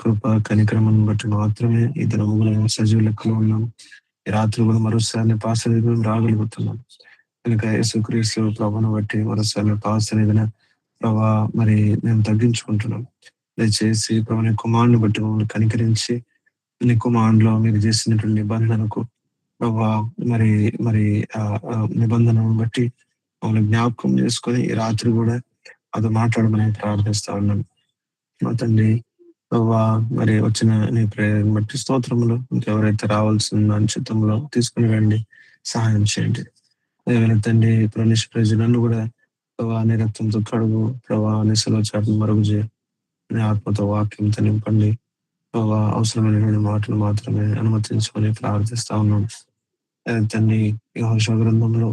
కృప కనికరమను బట్టి మాత్రమే ఈ దినములు సజీవ లెక్కలో ఉన్నాం. ఈ రాత్రి కూడా మరోసారి పాస్ అనేది మేము రాగలుగుతున్నాం. కనుక యేసుక్రీస్తు ప్రభువును బట్టి మరోసారి పాస్ అనేది ప్రభా మరి మేము తగ్గించుకుంటున్నాం. దయచేసి ప్రభు నీ కుమారుని బట్టి మమ్మల్ని కనికరించి నీ కుమారులో మీరు చేసినటువంటి నిబంధనకు ప్రభా మరి మరి నిబంధనను బట్టి మమ్మల్ని జ్ఞాపకం చేసుకొని ఈ రాత్రి కూడా అది మాట్లాడమని ప్రార్థిస్తా ఉన్నాను. మా తండ్రి ప్రభా మరి వచ్చిన నీ ప్రేరణ బట్టి స్తోత్రములు ఇంకెవరైతే రావాల్సిన చిత్తంలో తీసుకుని రండి, సహాయం చేయండి. ఏమైనా తండ్రి ఇప్పుడు నిష్ప్రయోజనాన్ని కూడా ప్రభా నీ రక్తంతో కడుగు, ప్రభా నీ సెలవు మరుగు చేయి, నీ ఆత్మతో వాక్యంతో నింపండి. ప్రభా అవసరమైనటువంటి మాటలు మాత్రమే అనుమతించుకొని ప్రార్థిస్తా ఉన్నాం. తండ్రి యెహోషువ గ్రంథంలో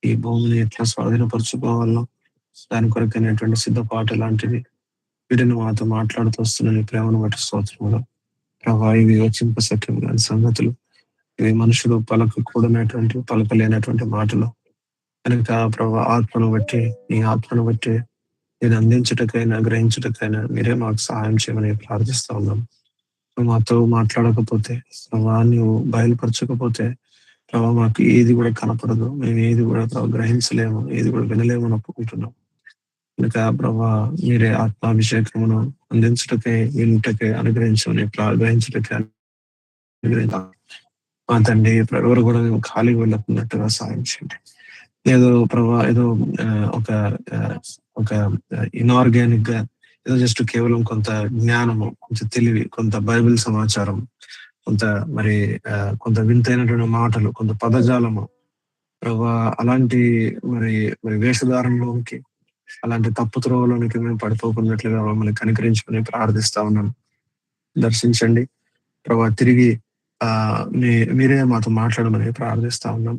ఈ భూమిని ఎట్లా స్వాధీనపరచుకోవాలో దాని కొరకైనటువంటి సిద్ధపాటు లాంటివి వీటిని మాతో మాట్లాడుతూ వస్తున్న నీ ప్రేమను బట్టి స్తోత్రములు. ప్రభా ఇవి యోచింపశక్యం కాని సంగతులు, ఇవి మనుషులు పలకకూడనటువంటి పలకలేనటువంటి మాటలు కనుక ప్రభా ఆత్మను బట్టి నీ ఆత్మను బట్టి నేను అందించుటకైనా గ్రహించుటకైనా మీరే మాకు సహాయం చేయమని ప్రార్థిస్తా ఉన్నాం. నువ్వు మాతో మాట్లాడకపోతే, ప్రభా నువ్వు బయలుపరచకపోతే ప్రభా మాకు ఏది కూడా కనపడదు, మేము ఏది కూడా గ్రహించలేము, ఏది కూడా వినలేము అని ఒప్పుకుంటున్నాం. కనుక ప్రభా మీరే ఆత్మాభిషేకమును అందించుటకై వినుటకై అనుగ్రహించమని గ్రహించుటకై మా తండ్రి ఎవరు కూడా మేము ఖాళీ వెళ్ళకున్నట్టుగా సాయం చేయండి. ఏదో ప్రభా ఏదో ఒక ఒక ఇన్ఆర్గానిక్ గా ఏదో జస్ట్ కేవలం కొంత జ్ఞానము, కొంచెం తెలివి, కొంత బైబిల్ సమాచారం, కొంత మరి కొంత వింతైనటువంటి మాటలు, కొంత పదజాలము ప్రభా అలాంటి మరి మరి వేషధారంలోనికి అలాంటి తప్పు త్రోవలోనికి మేము పడిపోకున్నట్లుగా మమ్మల్ని కనికరించుకుని ప్రార్థిస్తా ఉన్నాం. దర్శించండి ప్రభా, తిరిగి మీరే మాతో మాట్లాడమని ప్రార్థిస్తా ఉన్నాం.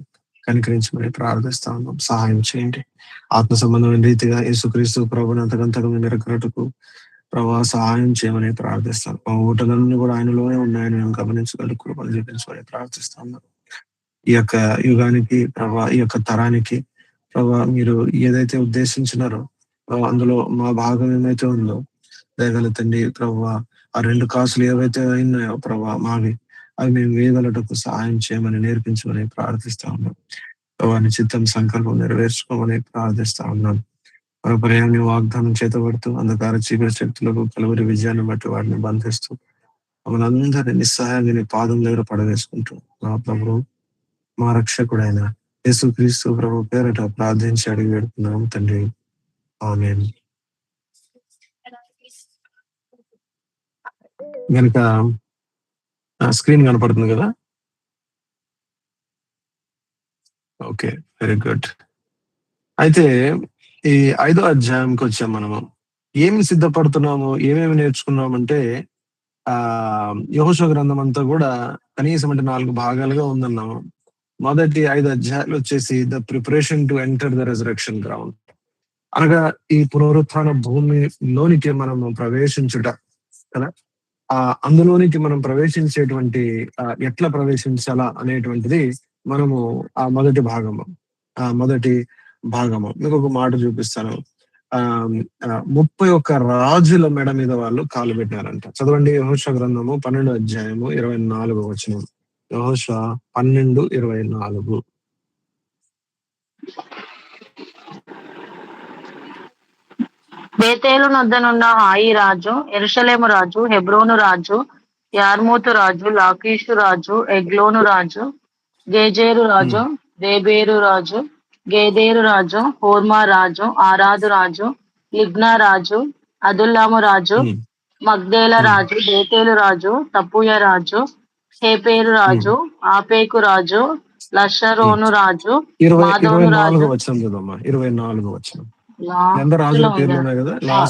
కనికరించమని ప్రార్థిస్తా ఉన్నాం. సహాయం చేయండి. ఆత్మ సంబంధమైన రీతిగా యేసుక్రీస్తు ప్రభుని అంతకంతగా నిరకరటకు ప్రభా సహాయం చేయమని ప్రార్థిస్తాను. మా ఊటలన్నీ కూడా ఆయనలోనే ఉన్నాయని మేము గమనించగలిగి కృపను చూపించమని ప్రార్థిస్తా ఉన్నాం. ఈ యొక్క యుగానికి ప్రభా, ఈ యొక్క తరానికి ప్రభా మీరు ఏదైతే ఉద్దేశించినారో అందులో మా భాగం ఏమైతే ఉందో దయగల తండ్రి ప్రభా, ఆ 2 కాసులు ఏవైతే ఉన్నాయో ప్రభా మావి, అవి మేము వేయగలటకు సహాయం చేయమని నేర్పించమని ప్రార్థిస్తా ఉన్నాం. ప్రభాని చిత్తం సంకల్పం నెరవేర్చుకోమని ప్రార్థిస్తా ఉన్నాం. మన ప్రయాణి వాగ్దానం చేతబడుతూ అంధకార చీకటి శక్తులకు కలువరి విజయాన్ని బట్టి వాటిని బంధిస్తూ మమ్మల్ని అందరినీ నిస్సహాయంగా నీ పాదం దగ్గర పడవేసుకుంటూ మా ప్రభు మా రక్షకుడైన యేసుక్రీస్తు ప్రభు పేరట ప్రార్థించి అడిగి పెడుతున్నాం తండ్రి. ఆమేన్. గనుక స్క్రీన్ కనపడుతుంది కదా? Okay, very good. అయితే ఈ 5వ అధ్యాయంకి వచ్చాం. మనము ఏమి సిద్ధపడుతున్నాము, ఏమేమి నేర్చుకున్నామంటే యెహోషువ గ్రంథం అంతా కూడా కనీసం అంటే 4 భాగాలుగా ఉందన్నాము. మొదటి 5 అధ్యాయాలు వచ్చేసి the preparation to enter the resurrection ground, అనగా ఈ పునరుత్థాన భూమిలోనికి మనము ప్రవేశించుట కదా. అందులోనికి మనం ప్రవేశించేటువంటి ఎట్లా ప్రవేశించాలా అనేటువంటిది మనము ఆ మొదటి భాగము మీకు ఒక మాట చూపిస్తాను. 31 రాజుల మెడ మీద వాళ్ళు కాలు పెట్టినారంట. చదవండి యెహోషువ గ్రంథము 12వ అధ్యాయము 24వ వచనం. యెహోషువ 12:24. బేతేలు నొద్దనున్న హాయి రాజు, యెరూషలేము రాజు, హెబ్రోను రాజు, యార్మూతు రాజు, లాకీషు రాజు, ఎగ్లోను రాజు, గేజేరు రాజు, దేబేరు రాజు, గేదేరు రాజు, హోర్మా రాజు, ఆరాదు రాజు, లిబ్నా రాజు, అదుల్లాము రాజు, మగ్దేల రాజు, బేతేలు రాజు, తప్పుయ రాజు, హేపేరు రాజు, ఆపేకు రాజు, లషరోను రాజు, మాదోను రాజు. 24వ వచనం.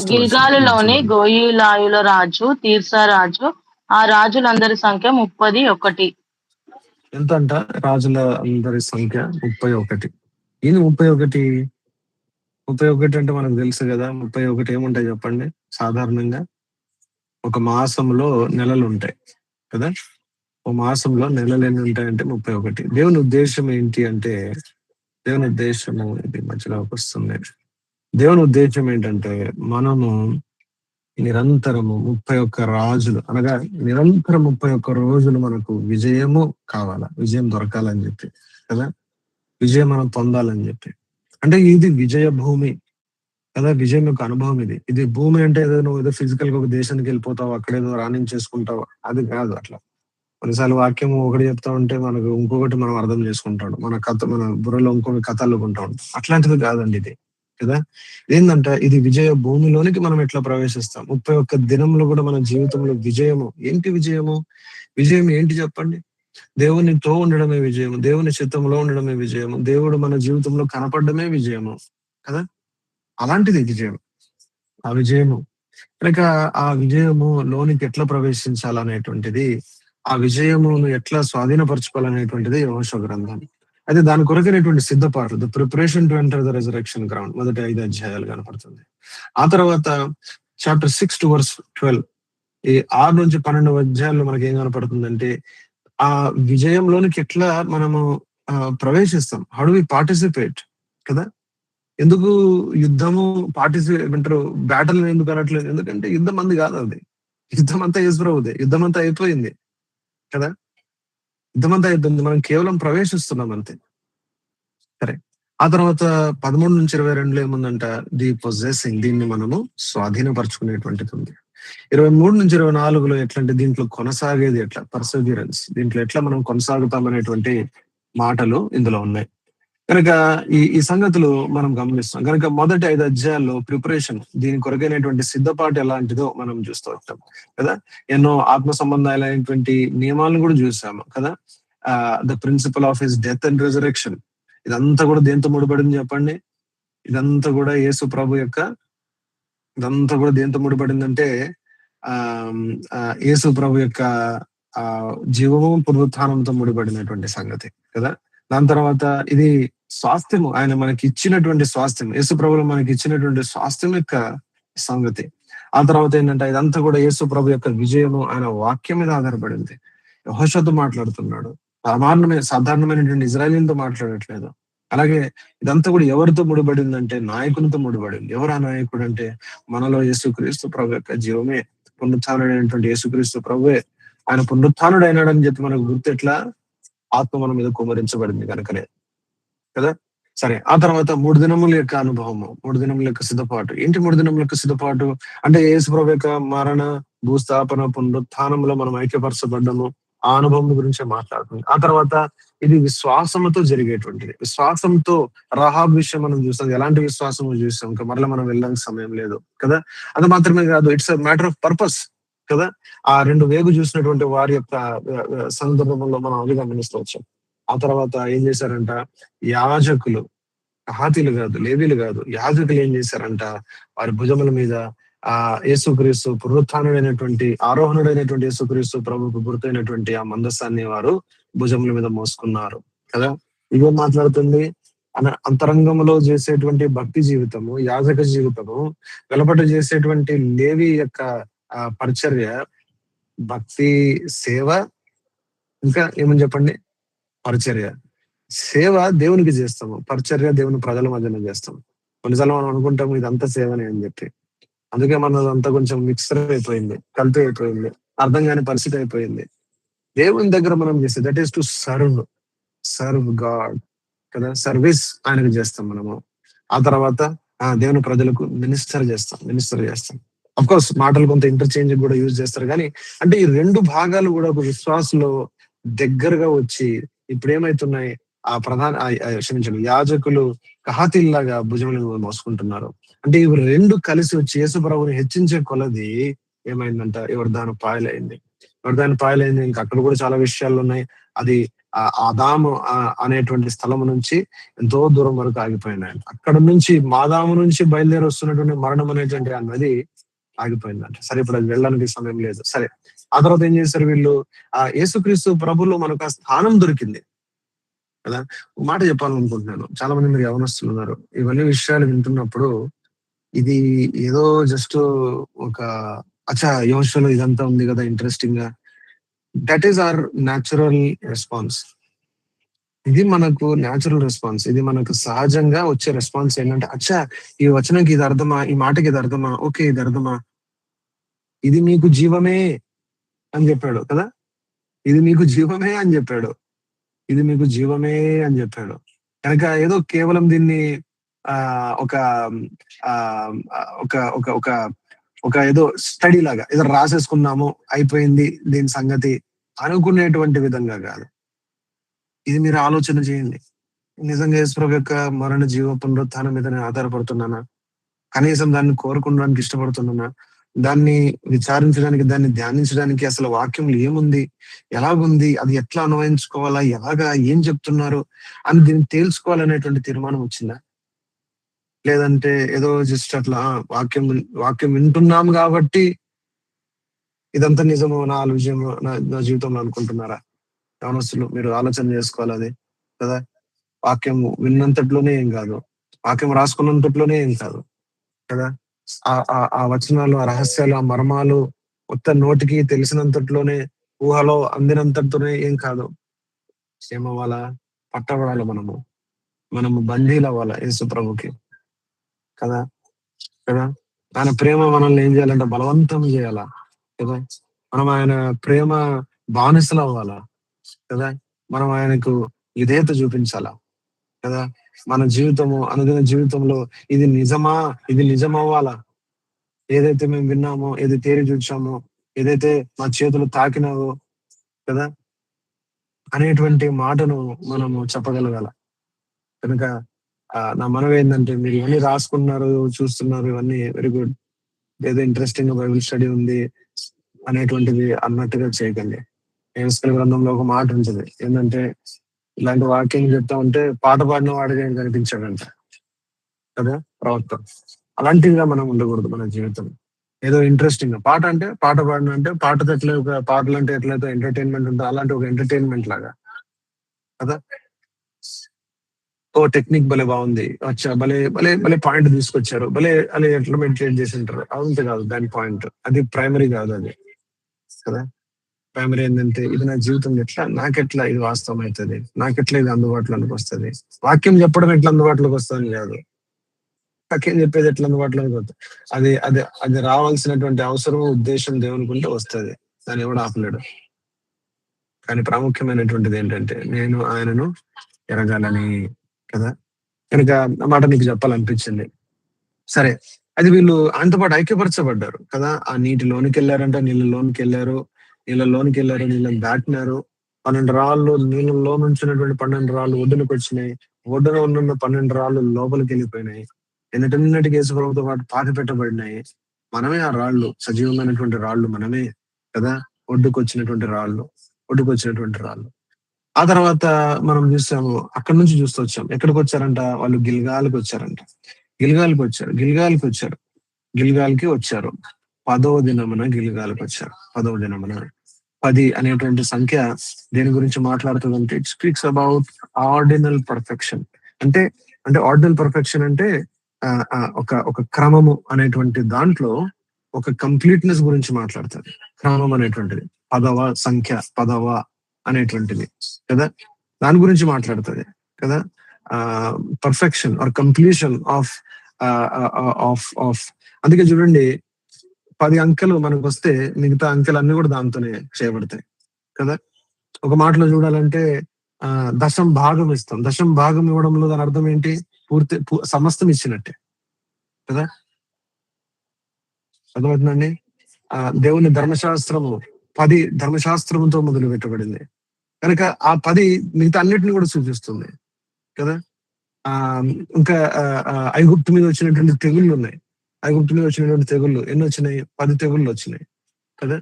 గిల్గాలులోని గోయిలాయుల రాజు, తీర్సా రాజు. ఆ రాజులందరి సంఖ్య 31. ఎంత అంట? రాజుల అందరి సంఖ్య 31. ఇది 31 అంటే మనకు తెలుసు కదా. 31 ఏముంటాయి చెప్పండి? సాధారణంగా ఒక మాసంలో నెలలు ఉంటాయి కదా. ఒక మాసంలో నెలలు ఎన్ని ఉంటాయంటే 31. దేవుని ఉద్దేశం ఏంటి అంటే, దేవుని ఉద్దేశము ఇది మధ్యలోకి వస్తుంది. దేవుని ఉద్దేశం ఏంటంటే మనము నిరంతరము 31 రాజులు అనగా నిరంతరం 31 రోజులు మనకు విజయము కావాలా, విజయం దొరకాలని చెప్పి కదా, విజయం మనం పొందాలని చెప్పి. అంటే ఇది విజయ భూమి కదా, విజయం యొక్క అనుభవం ఇది. ఇది భూమి అంటే ఏదో నువ్వు ఏదో ఫిజికల్ గా ఒక దేశానికి వెళ్ళిపోతావు, అక్కడేదో రాణించేసుకుంటావు, అది కాదు అట్లా. కొన్నిసార్లు వాక్యం ఒకటి చెప్తా ఉంటే మనకు ఇంకొకటి మనం అర్థం చేసుకుంటాడు, మన బుర్రలో ఇంకొక కథ అల్లుకుంటా ఉంటాం. అట్లాంటిది కాదండి ఇది కదా. ఏంటంటే ఇది విజయ భూమిలోనికి మనం ఎట్లా ప్రవేశిస్తాం. 31 దినంలో కూడా మన జీవితంలో విజయము ఏంటి? విజయం ఏంటి చెప్పండి? దేవునితో ఉండడమే విజయము, దేవుని చిత్తంలో ఉండడమే విజయము, దేవుడు మన జీవితంలో కనపడమే విజయము కదా. అలాంటిది విజయం. ఆ విజయము కనుక ఆ విజయము లోనికి ఎట్లా ప్రవేశించాలనేటువంటిది, ఆ విజయమును ఎట్లా స్వాధీనపరచుకోవాలనేటువంటిది యెహోషువ గ్రంథం. అయితే దాని కొరకైనటువంటి సిద్ధపాట్లు, the preparation to enter the resurrection ground, మొదటి 5 అధ్యాయాలు కనపడుతుంది. ఆ తర్వాత చాప్టర్ 6 to verse 12, ఈ 6 నుంచి 12 అధ్యాయాల్లో మనకి ఏం కనపడుతుందంటే ఆ విజయంలోనికి ఎట్లా మనము ప్రవేశిస్తాం, హౌ డు వి పార్టిసిపేట్ కదా. ఎందుకు యుద్ధము అంటారు, బ్యాటల్ ఎందుకు అనట్లేదు? ఎందుకంటే యుద్ధం మంది కాదు అది, యుద్ధం అంతా యేసుప్రభుదే, యుద్ధం అంతా అయిపోయింది కదా, యుద్ధం అంతా అయిపోయింది, మనం కేవలం ప్రవేశిస్తున్నాం అంతే. సరే, ఆ తర్వాత 13 నుంచి 22 ఏముందంట, ది పొజెసింగ్, దీన్ని మనము స్వాధీనపరచుకునేటువంటిది ఉంది. 23 నుంచి 24లో ఎట్లంటే దీంట్లో కొనసాగేది ఎట్లా, పర్సెవరెన్స్, దీంట్లో ఎట్లా మనం కొనసాగుతాం అనేటువంటి మాటలు ఇందులో ఉన్నాయి. కనుక ఈ సంగతులు మనం గమనిస్తాం. కనుక మొదటి 5 అధ్యాయాల్లో ప్రిపరేషన్, దీని కొరకైనటువంటి సిద్ధపాటు ఎలాంటిదో మనం చూస్తూ వచ్చాం కదా. ఎన్నో ఆత్మ సంబంధాలైనటువంటి నియమాలను కూడా చూసాము కదా. The principle of his death and resurrection, ఇదంతా కూడా దేంతో ముడిపడింది చెప్పండి? ఇదంతా కూడా యేసు ప్రభు యొక్క, ఇదంతా కూడా దేంతో ముడిపడిందంటే యేసు ప్రభు యొక్క జీవము పునరుత్థానంతో ముడిపడినటువంటి సంగతి కదా. దాని తర్వాత ఇది స్వాస్థ్యము, ఆయన మనకి ఇచ్చినటువంటి స్వాస్థ్యం, యేసు ప్రభులు మనకి ఇచ్చినటువంటి స్వాస్థ్యం యొక్క సంగతి. ఆ తర్వాత ఏంటంటే ఇదంతా కూడా యేసు ప్రభు యొక్క విజయము ఆయన వాక్యం మీద ఆధారపడింది. యెహోషువతో మాట్లాడుతున్నాడు, సాధారణమైనటువంటి ఇజ్రాయేలీలతో మాట్లాడట్లేదు. అలాగే ఇదంతా కూడా ఎవరితో ముడిపడిందంటే నాయకునితో ముడిపడింది. ఎవరు ఆ నాయకుడు అంటే మనలో యేసుక్రీస్తు ప్రభు యొక్క జీవమే, పునరుత్థానుడైనటువంటి యేసుక్రీస్తు ప్రభువే. ఆయన పునరుత్థానుడు అయినాడని చెప్పి మనకు గుర్తు ఎట్లా? ఆత్మ మన మీద కుమరించబడింది కనుకనే కదా. సరే, ఆ తర్వాత 3 దినముల యొక్క అనుభవము, 3 దినముల యొక్క సిద్ధపాటు. ఏంటి 3 దినముల యొక్క సిద్ధపాటు అంటే? యేసు ప్రభు యొక్క మరణ, భూస్థాపన, పునరుత్థానంలో మనం ఐక్యపరచబడ్డము, ఆ అనుభవం గురించే మాట్లాడుతుంది. ఆ తర్వాత ఇది విశ్వాసంతో జరిగేటువంటిది. విశ్వాసంతో రహాబ్ విషయం మనం చూస్తాం, ఎలాంటి విశ్వాసం చూస్తాం, ఇంకా మరలా మనం వెళ్ళడానికి సమయం లేదు కదా. అది మాత్రమే కాదు, it's a matter of purpose కదా. ఆ 2 వేగు చూసినటువంటి వారి యొక్క సందర్భంలో మనం అది గమనిస్తూ వచ్చాం. ఆ తర్వాత ఏం చేశారంట, యాజకులు, కహాతీలు కాదు, లేవీలు కాదు, యాజకులు ఏం చేశారంట, వారి భుజముల మీద యేసుక్రీస్తు పునరుత్థానుడైనటువంటి, ఆరోహణుడైనటువంటి యేసుక్రీస్తు ప్రభుకు గుర్తైనటువంటి ఆ మందస్సాన్ని వారు భుజముల మీద మోసుకున్నారు కదా. ఇవేం మాట్లాడుతుంది? అంతరంగంలో చేసేటువంటి భక్తి జీవితము, యాజక జీవితము, వెలపట చేసేటువంటి లేవి యొక్క పరిచర్య, భక్తి, సేవ, ఇంకా ఏమని చెప్పండి, పరిచర్య. సేవ దేవునికి చేస్తాము, పరిచర్య దేవుని ప్రజల మధ్యన చేస్తాం. కొన్నిసార్లు మనం అనుకుంటాము ఇదంతా సేవనే అని చెప్పి, అందుకే మనదంతా కొంచెం మిక్సర్ అయిపోయింది, కల్తీ అయిపోయింది, అర్థం కాని పరిస్థితి అయిపోయింది. దేవుని దగ్గర మనం చేస్తే that is to serve God కదా, సర్వీస్ ఆయనకు చేస్తాం మనము. ఆ తర్వాత దేవుని ప్రజలకు మినిస్టర్ చేస్తాం. అఫ్ కోర్స్ మాటలు కొంత ఇంటర్చేంజ్ కూడా యూజ్ చేస్తారు, కానీ అంటే ఈ 2 భాగాలు కూడా ఒక విశ్వాసంలో దగ్గరగా వచ్చి ఇప్పుడు ఏమైతున్నాయి, క్షమించండి, యాజకులు కహాతీల్లాగా భుజములను మోసుకుంటున్నారు. అంటే ఇవి 2 కలిసి వచ్చి యేసు ప్రభువుని హెచ్చించే కొలది ఏమైందంట, యోర్దాను పాయలైంది. ఇంకా అక్కడ కూడా చాలా విషయాలు ఉన్నాయి. అది ఆదాము అనేటువంటి స్థలం నుంచి ఎంతో దూరం వరకు ఆగిపోయినాయంట. అక్కడ నుంచి మాదాము నుంచి బయలుదేరి వస్తున్నటువంటి మరణం అనేటువంటి ఆ నది ఆగిపోయిందంట. సరే, ఇప్పుడు అది వెళ్ళడానికి సమయం లేదు. సరే, ఆ తర్వాత ఏం చేశారు వీళ్ళు, యేసుక్రీస్తు ప్రభులో మనకు ఆ స్థానం దొరికింది కదా. ఒక మాట చెప్పాలనుకుంటున్నాను, చాలా మంది మీరు యవనస్తున్నారు, ఇవన్నీ విషయాలు వింటున్నప్పుడు ఇది ఏదో జస్ట్ ఒక యోషలో ఇదంతా ఉంది కదా ఇంట్రెస్టింగ్ గా, that is our natural response. ఇది మనకు న్యాచురల్ రెస్పాన్స్, ఇది మనకు సహజంగా వచ్చే రెస్పాన్స్ ఏంటంటే, ఈ వచనంకి ఇది అర్థమా, ఈ మాటకి ఇది అర్థమా, ఓకే ఇది అర్థమా, ఇది మీకు జీవమే అని చెప్పాడు కదా. ఇది మీకు జీవమే అని చెప్పాడు. ఇది మీకు జీవమే అని చెప్పాడు. కనుక ఏదో కేవలం దీన్ని ఆ ఒక ఆ ఒక ఒక ఒక ఒక ఏదో స్టడీ లాగా ఏదో రాసేసుకున్నాము అయిపోయింది దీని సంగతి అనుకునేటువంటి విధంగా కాదు. ఇది మీరు ఆలోచన చేయండి. నిజంగా యేసుప్రభు యొక్క మరణ జీవ పునరుత్థానం మీద నేను ఆధారపడుతున్నానా? కనీసం దాన్ని కోరుకోవడానికి ఇష్టపడుతున్నానా? దాన్ని విచారించడానికి, దాన్ని ధ్యానించడానికి అసలు వాక్యంలో ఏముంది? ఎలాగుంది? అది ఎట్లా అన్వయించుకోవాలా? ఎలాగా? ఏం చెప్తున్నారు? అని దీన్ని తేల్చుకోవాలనేటువంటి తీర్మానం వచ్చిందా? లేదంటే ఏదో జస్ట్ అట్లా వాక్యం వాక్యం వింటున్నాం కాబట్టి ఇదంతా నిజము, నా విజయము, నా జీవితంలో అనుకుంటున్నారా? యవనస్తులు మీరు ఆలోచన చేసుకోవాలి అది కదా. వాక్యం విన్నంతట్లోనే ఏం కాదు, వాక్యం రాసుకున్నంతట్లోనే ఏం కాదు కదా. ఆ వచనాలు, ఆ రహస్యాలు, ఆ మర్మాలు కొత్త నోటికి తెలిసినంతట్లోనే, ఊహలో అందినంతటితోనే ఏం కాదు. ఏమవ్వాలా? పట్టబడాలి మనము బందీలు అవ్వాలా యేసు ప్రభుకి కదా కదా. ఆయన ప్రేమ మనల్ని ఏం చేయాలంటే బలవంతం చేయాలా కదా. మనం ఆయన ప్రేమ బానిసలు అవ్వాలా కదా. మనం ఆయనకు విధేయత చూపించాలా కదా. మన జీవితము అనుదిన జీవితంలో ఇది నిజమా, ఇది నిజమవ్వాలా. ఏదైతే మేము విన్నామో, ఏది తేరి చూచామో, ఏదైతే మా చేతులు తాకినావో కదా అనేటువంటి మాటను మనము చెప్పగలగాల. కనుక నా మనవి ఏంటంటే మీరు ఇవన్నీ రాసుకున్నారు, చూస్తున్నారు, ఇవన్నీ వెరీ గుడ్. ఏదో ఇంట్రెస్టింగ్ బైబిల్ స్టడీ ఉంది అనేటువంటిది అన్నట్టుగా చేయకండి. ఎహెజ్కేలు గ్రంథంలో ఒక మాట ఉంటుంది ఏంటంటే, ఇలాంటి వాక్యం చెప్తా ఉంటే పాట పాడిన వాడిగా కనిపించాడంట కదా ప్రవక్త. అలాంటివిగా మనం ఉండకూడదు మన జీవితం. ఏదో ఇంట్రెస్టింగ్ పాట అంటే పాట పాడిన అంటే పాటతో ఎట్లా పాటలు అంటే ఎట్లయితే ఎంటర్టైన్మెంట్ ఉంటుందో అలాంటి ఒక ఎంటర్టైన్మెంట్ లాగా కదా. ఓ టెక్నిక్ భలే బాగుంది, అచ్చా భలే భలే భలే పాయింట్ తీసుకొచ్చారు, భలే అలా ఎట్లా మెయింటైన్ చేసి ఉంటారు, అదంతే కాదు దాని పాయింట్. అది ప్రైమరీ కాదు అది కదా. ప్రైమరీ ఏంటంటే ఇది నా జీవితం ఎట్లా, నాకెట్లా ఇది వాస్తవం అవుతుంది, నాకెట్లా ఇది అందుబాటులోకి వస్తుంది. వాక్యం చెప్పడం ఎట్లా అందుబాటులోకి వస్తుంది కాదు, వాక్యం చెప్పేది ఎట్లా అందుబాటులోకి వస్తుంది. అది అది అది రావాల్సినటువంటి అవసరం, ఉద్దేశం దేవునికి ఉంటే వస్తుంది. దాన్ని ఎవడు ఆపలేడు. కానీ ప్రాముఖ్యమైనటువంటిది ఏంటంటే నేను ఆయనను ఎరగాలని కదా. కనుక ఆ మాట నీకు చెప్పాలనిపించింది. సరే, అది వీళ్ళు ఆయనతో పాటు ఐక్యపరచబడ్డారు కదా. ఆ నీటిలోనికి వెళ్ళారంట, నీళ్ళలోనికి వెళ్ళారు, నీళ్ళని దాటినారు. 12 రాళ్ళు నీళ్ళలో నుంచినటువంటి 12 రాళ్ళు ఒడ్డునకు వచ్చినాయి. ఒడ్డున ఉన్న 12 రాళ్ళు లోపలికి వెళ్ళిపోయినాయి. ఎన్నటెన్నటికి యేసు ప్రభువుతో పాటు పాతి పెట్టబడినాయి. మనమే ఆ రాళ్ళు, సజీవమైనటువంటి రాళ్ళు మనమే కదా. ఒడ్డుకొచ్చినటువంటి రాళ్ళు. ఆ తర్వాత మనం చూసాము, అక్కడి నుంచి చూస్తూ వచ్చాం. ఎక్కడికి వచ్చారంట? వాళ్ళు గిల్గాల్కి వచ్చారంట. గిల్గాల్కి వచ్చారు. 10వ దినమున గిల్గాల్కి వచ్చారు. 10వ దినమున 10 అనేటువంటి సంఖ్య దేని గురించి మాట్లాడుతుందంటే it speaks about ordinal perfection. అంటే ఆర్డినల్ పర్ఫెక్షన్ అంటే ఒక క్రమము అనేటువంటి దాంట్లో ఒక కంప్లీట్నెస్ గురించి మాట్లాడుతుంది. క్రమం అనేటువంటిది 10వ సంఖ్య, 10వ అనేటువంటిది కదా, దాని గురించి మాట్లాడుతుంది కదా. Perfection or completion of of అందుకే చూడండి, 10 అంకెలు మనకు వస్తే మిగతా అంకెలు అన్ని కూడా దాంతోనే చేయబడతాయి కదా. ఒక మాటలో చూడాలంటే దశం భాగం ఇస్తాం. దశం భాగం ఇవ్వడంలో దాని అర్థం ఏంటి? సమస్తం ఇచ్చినట్టే కదా. అర్థమవుతుందండి. దేవుని ధర్మశాస్త్రము 10 ధర్మశాస్త్రముతో మొదలు పెట్టబడింది కనుక ఆ 10 మిగతా అన్నిటిని కూడా సూచిస్తుంది కదా. ఇంకా ఐగుప్తు మీద వచ్చినటువంటి తెగుళ్ళు ఉన్నాయి. ఐగుప్తు మీద వచ్చినటువంటి తెగుళ్ళు ఎన్ని వచ్చినాయి? 10 తెగుళ్ళు వచ్చినాయి కదా.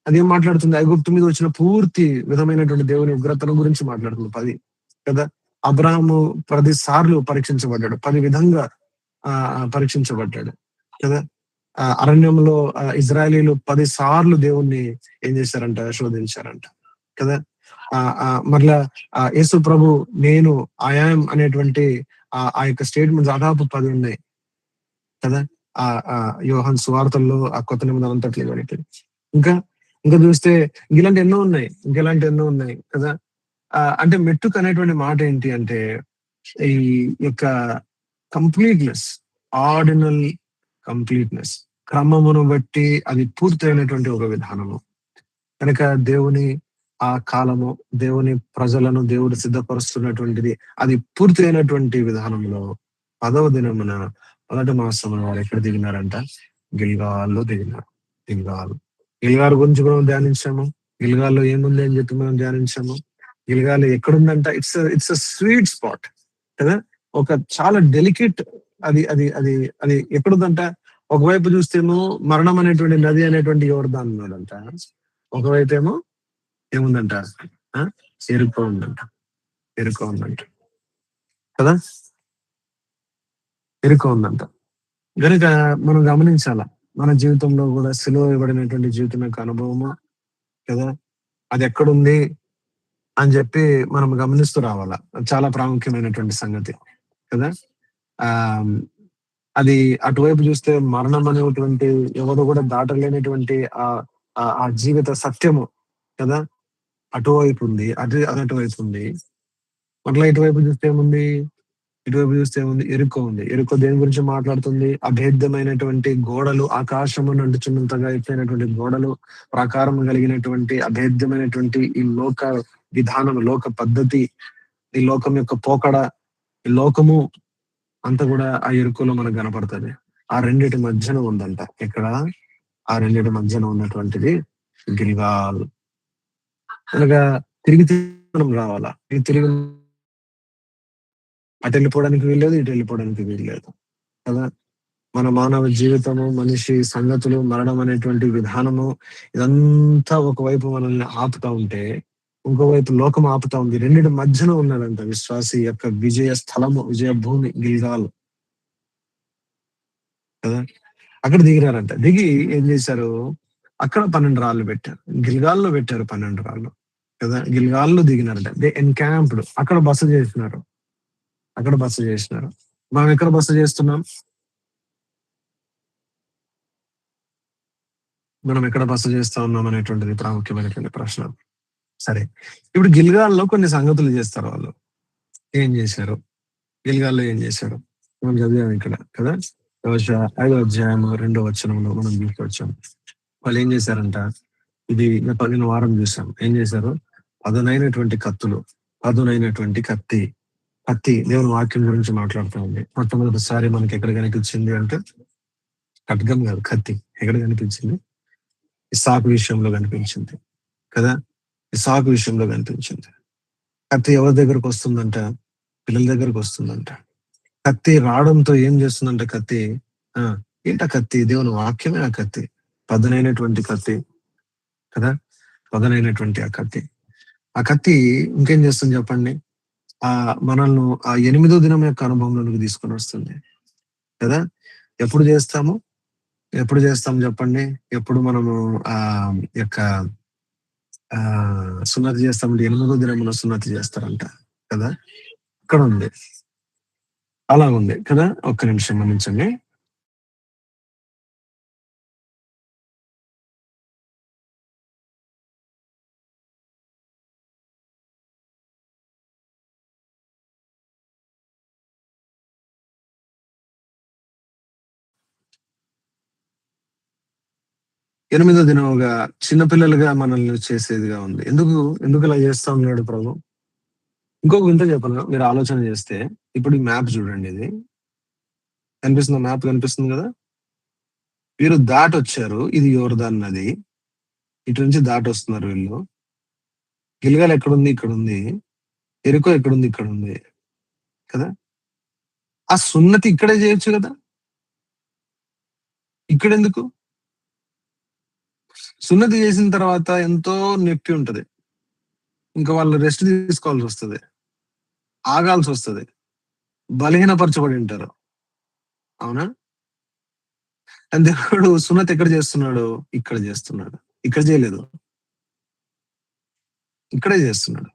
అదేం మాట్లాడుతుంది? ఐగుప్తు మీద వచ్చిన పూర్తి విధమైనటువంటి దేవుని ఉగ్రతను గురించి మాట్లాడుతుంది 10 కదా. అబ్రాహాము 10 సార్లు పరీక్షించబడ్డాడు, 10 విధంగా పరీక్షించబడ్డాడు కదా. అరణ్యంలో ఇజ్రాయేలీలు 10 సార్లు దేవుణ్ణి ఏం చేశారంట? శోధించారంట కదా. మరలా యేసు ప్రభు నేను ఐయామ్ అనేటువంటి ఆ యొక్క స్టేట్మెంట్ దాదాపు 10 ఉన్నాయి కదా. యోహాను సువార్తల్లో ఆ కొత్త నిబంధన అంతట్లో మనకి ఇంకా చూస్తే ఇలాంటి ఎన్నో ఉన్నాయి కదా. అంటే మెట్టుకు అనేటువంటి మాట ఏంటి అంటే ఈ యొక్క కంప్లీట్నెస్, ఆర్డినల్ కంప్లీట్నెస్, క్రమమును బట్టి అది పూర్తయినటువంటి ఒక విధానము. కనుక దేవుని ఆ కాలము, దేవుని ప్రజలను దేవుడు సిద్ధపరుస్తున్నటువంటిది అది పూర్తి అయినటువంటి విధానంలో 10వ దినమున మొదటి మాసమున వారు ఎక్కడ దిగినారంట? గిల్గాల్లో దిగినారు. గిల్గాల్. గిల్గాల్ గురించి మనం ధ్యానించాము. గిల్గాల్లో ఏముంది అని చెప్పి మనం ధ్యానించాము. గిల్గాల్ ఎక్కడుందంట? ఇట్స్ స్వీట్ స్పాట్ కదా. ఒక చాలా డెలికేట్, అది అది అది అది ఎక్కడుందంట? ఒకవైపు చూస్తేమో మరణం అనేటువంటి నది అనేటువంటి యోర్దాను ఉన్నాడంట. ఒకవైపు ఏమో ఏముందంట? ఆ ఎరుకో ఉందంట. ఎరుకో ఉందంట కదా. ఎరుకో ఉందంట. గనుక మనం గమనించాల, మన జీవితంలో కూడా సిలువ ఇవ్వబడినటువంటి జీవితం యొక్క అనుభవము కదా, అది ఎక్కడుంది అని చెప్పి మనం గమనిస్తూ రావాలా. చాలా ప్రాముఖ్యమైనటువంటి సంగతి కదా. ఆ అది అటువైపు చూస్తే మరణం అనేటువంటి ఎవరు కూడా దాటలేనటువంటి ఆ ఆ జీవిత సత్యము కదా, అటువైపు ఉంది. అది అటువైపు ఉంది. మరలా ఇటువైపు చూస్తే ఏముంది? ఇటువైపు చూస్తే ఏముంది? ఎరుకో ఉంది. ఎరుకో దేని గురించి మాట్లాడుతుంది? అభేద్యమైనటువంటి గోడలు, ఆకాశము నడుచున్నంతగా ఎత్తైనటువంటి గోడలు, ప్రాకారం కలిగినటువంటి అభేద్యమైనటువంటి ఈ లోక విధానం, లోక పద్ధతి, ఈ లోకం యొక్క పోకడ, ఈ లోకము అంతా కూడా ఆ ఎరుకలో మనకు కనపడుతుంది. ఆ రెండిటి మధ్యన ఉందంట. ఇక్కడ ఆ రెండిటి మధ్యన ఉన్నటువంటిది గిల్గాల్. అనగా తిరిగి మనం రావాలా. తిరిగి అటు వెళ్ళిపోవడానికి వీల్లేదు, ఇటు వెళ్ళిపోవడానికి వీల్లేదు కదా. మన మానవ జీవితము, మనిషి సంగతులు, మరణం అనేటువంటి విధానము, ఇదంతా ఒకవైపు మనల్ని ఆపుతా ఉంటే, ఇంకోవైపు లోకం ఆపుతా ఉంది. రెండింటి మధ్యన ఉన్నాడంట విశ్వాసి యొక్క విజయ స్థలము, విజయ భూమి గిల్గాల్ కదా. అక్కడ దిగినారంట. దిగి ఏం చేశారు? అక్కడ 12 రాళ్ళు పెట్టారు. గిల్గాల్లో పెట్టారు 12 రాళ్ళు కదా. గిల్గాల్లో దిగినారంట. They encamped. అక్కడ బస చేసినారు. అక్కడ బస చేసినారు. మనం ఎక్కడ బస చేస్తున్నాం? మనం ఎక్కడ బస చేస్తా ఉన్నాం అనేటువంటిది ప్రాముఖ్యమైనటువంటి ప్రశ్న. సరే, ఇప్పుడు గిల్గాల్లో కొన్ని సంగతులు చేస్తారు వాళ్ళు. ఏం చేశారు? గిల్గాల్లో ఏం చేశారు? మనం చదివాం ఇక్కడ కదా. 5వ అధ్యాయం 2వ వచనంలో మనం తీసుకొచ్చాం. వాళ్ళు ఏం చేశారంట? ఇది నేను వారం చూసాం. ఏం చేశారు? పదునైనటువంటి కత్తులు, పదునైనటువంటి కత్తి. కత్తి దేవుని వాక్యం గురించి మాట్లాడుతూ ఉంది. మొట్టమొదటిసారి మనకి ఎక్కడ కనిపించింది అంటే, ఖడ్గం కాదు, కత్తి. ఎక్కడ కనిపించింది? ఇస్సాకు విషయంలో కనిపించింది కదా. ఇస్సాకు విషయంలో కనిపించింది. కత్తి ఎవరి దగ్గరకు వస్తుందంట? పిల్లల దగ్గరకు వస్తుందంట. కత్తి రావడంతో ఏం చేస్తుందంట కత్తి? ఆ ఏంట కత్తి? దేవుని వాక్యమే ఆ కత్తి. పదునైనటువంటి కత్తి కదా. పదునైనటువంటి ఆ కత్తి. ఆ కత్తి ఇంకేం చేస్తుంది చెప్పండి? ఆ మనల్ని ఆ 8వ దినం యొక్క అనుభవంలోకి తీసుకొని వస్తుంది కదా. ఎప్పుడు చేస్తాము? ఎప్పుడు చేస్తాం చెప్పండి? ఎప్పుడు మనము ఆ యొక్క సున్నతి చేస్తామంటే 8వ దినమున సున్నతి చేస్తారంట కదా. ఇక్కడ ఉంది, అలా ఉంది కదా. ఒక్క నిమిషం గమనించండి. ఎనిమిదో దినముగా చిన్నపిల్లలుగా మనల్ని చేసేదిగా ఉంది. ఎందుకు ఇలా చేస్తా ఉన్నాడు ప్రభు? ఇంకొక వింత చెప్పను, మీరు ఆలోచన చేస్తే. ఇప్పుడు ఈ మ్యాప్ చూడండి. ఇది కనిపిస్తుంది, మ్యాప్ కనిపిస్తుంది కదా. వీరు దాటొచ్చారు. ఇది యోర్దాన్ నది. ఇటు నుంచి దాటి వస్తున్నారు వీళ్ళు. గిల్గాల్ ఎక్కడుంది? ఇక్కడ ఉంది. ఎరుకో ఎక్కడుంది? ఇక్కడ ఉంది కదా. ఆ సున్నతి ఇక్కడే చేయొచ్చు కదా. ఇక్కడెందుకు? సున్నతి చేసిన తర్వాత ఎంతో నొప్పి ఉంటది. ఇంకా వాళ్ళు రెస్ట్ తీసుకోవాల్సి వస్తుంది, ఆగాల్సి వస్తుంది, బలహీనపరచబడి ఉంటారు. అవునా? దేవుడు సున్నతి ఎక్కడ చేస్తున్నాడు? ఇక్కడ చేస్తున్నాడు. ఇక్కడ చేయలేదు, ఇక్కడే చేస్తున్నాడు.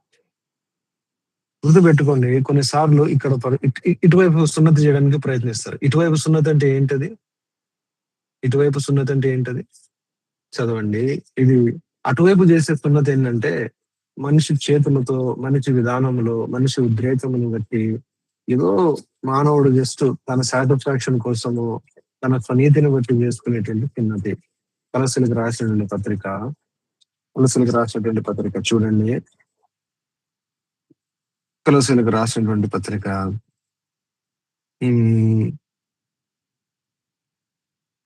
గుర్తుపెట్టుకోండి, కొన్నిసార్లు ఇక్కడ ఇటువైపు సున్నతి చేయడానికి ప్రయత్నిస్తారు. ఇటువైపు సున్నతి అంటే ఏంటది? ఇటువైపు సున్నతి అంటే ఏంటది? చదవండి. ఇది అటువైపు చేసే సున్నతి ఏంటంటే, మనిషి చేతులతో, మనిషి విధానంలో, మనిషి ఉద్రేకమును బట్టి ఏదో మానవుడు జస్ట్ తన సాటిస్ఫాక్షన్ కోసము తన స్వనీతిని బట్టి చేసుకునేటువంటి సున్నతి. కొలస్సీలకు రాసినటువంటి పత్రిక చూడండి. కొలస్సీలకు రాసినటువంటి పత్రిక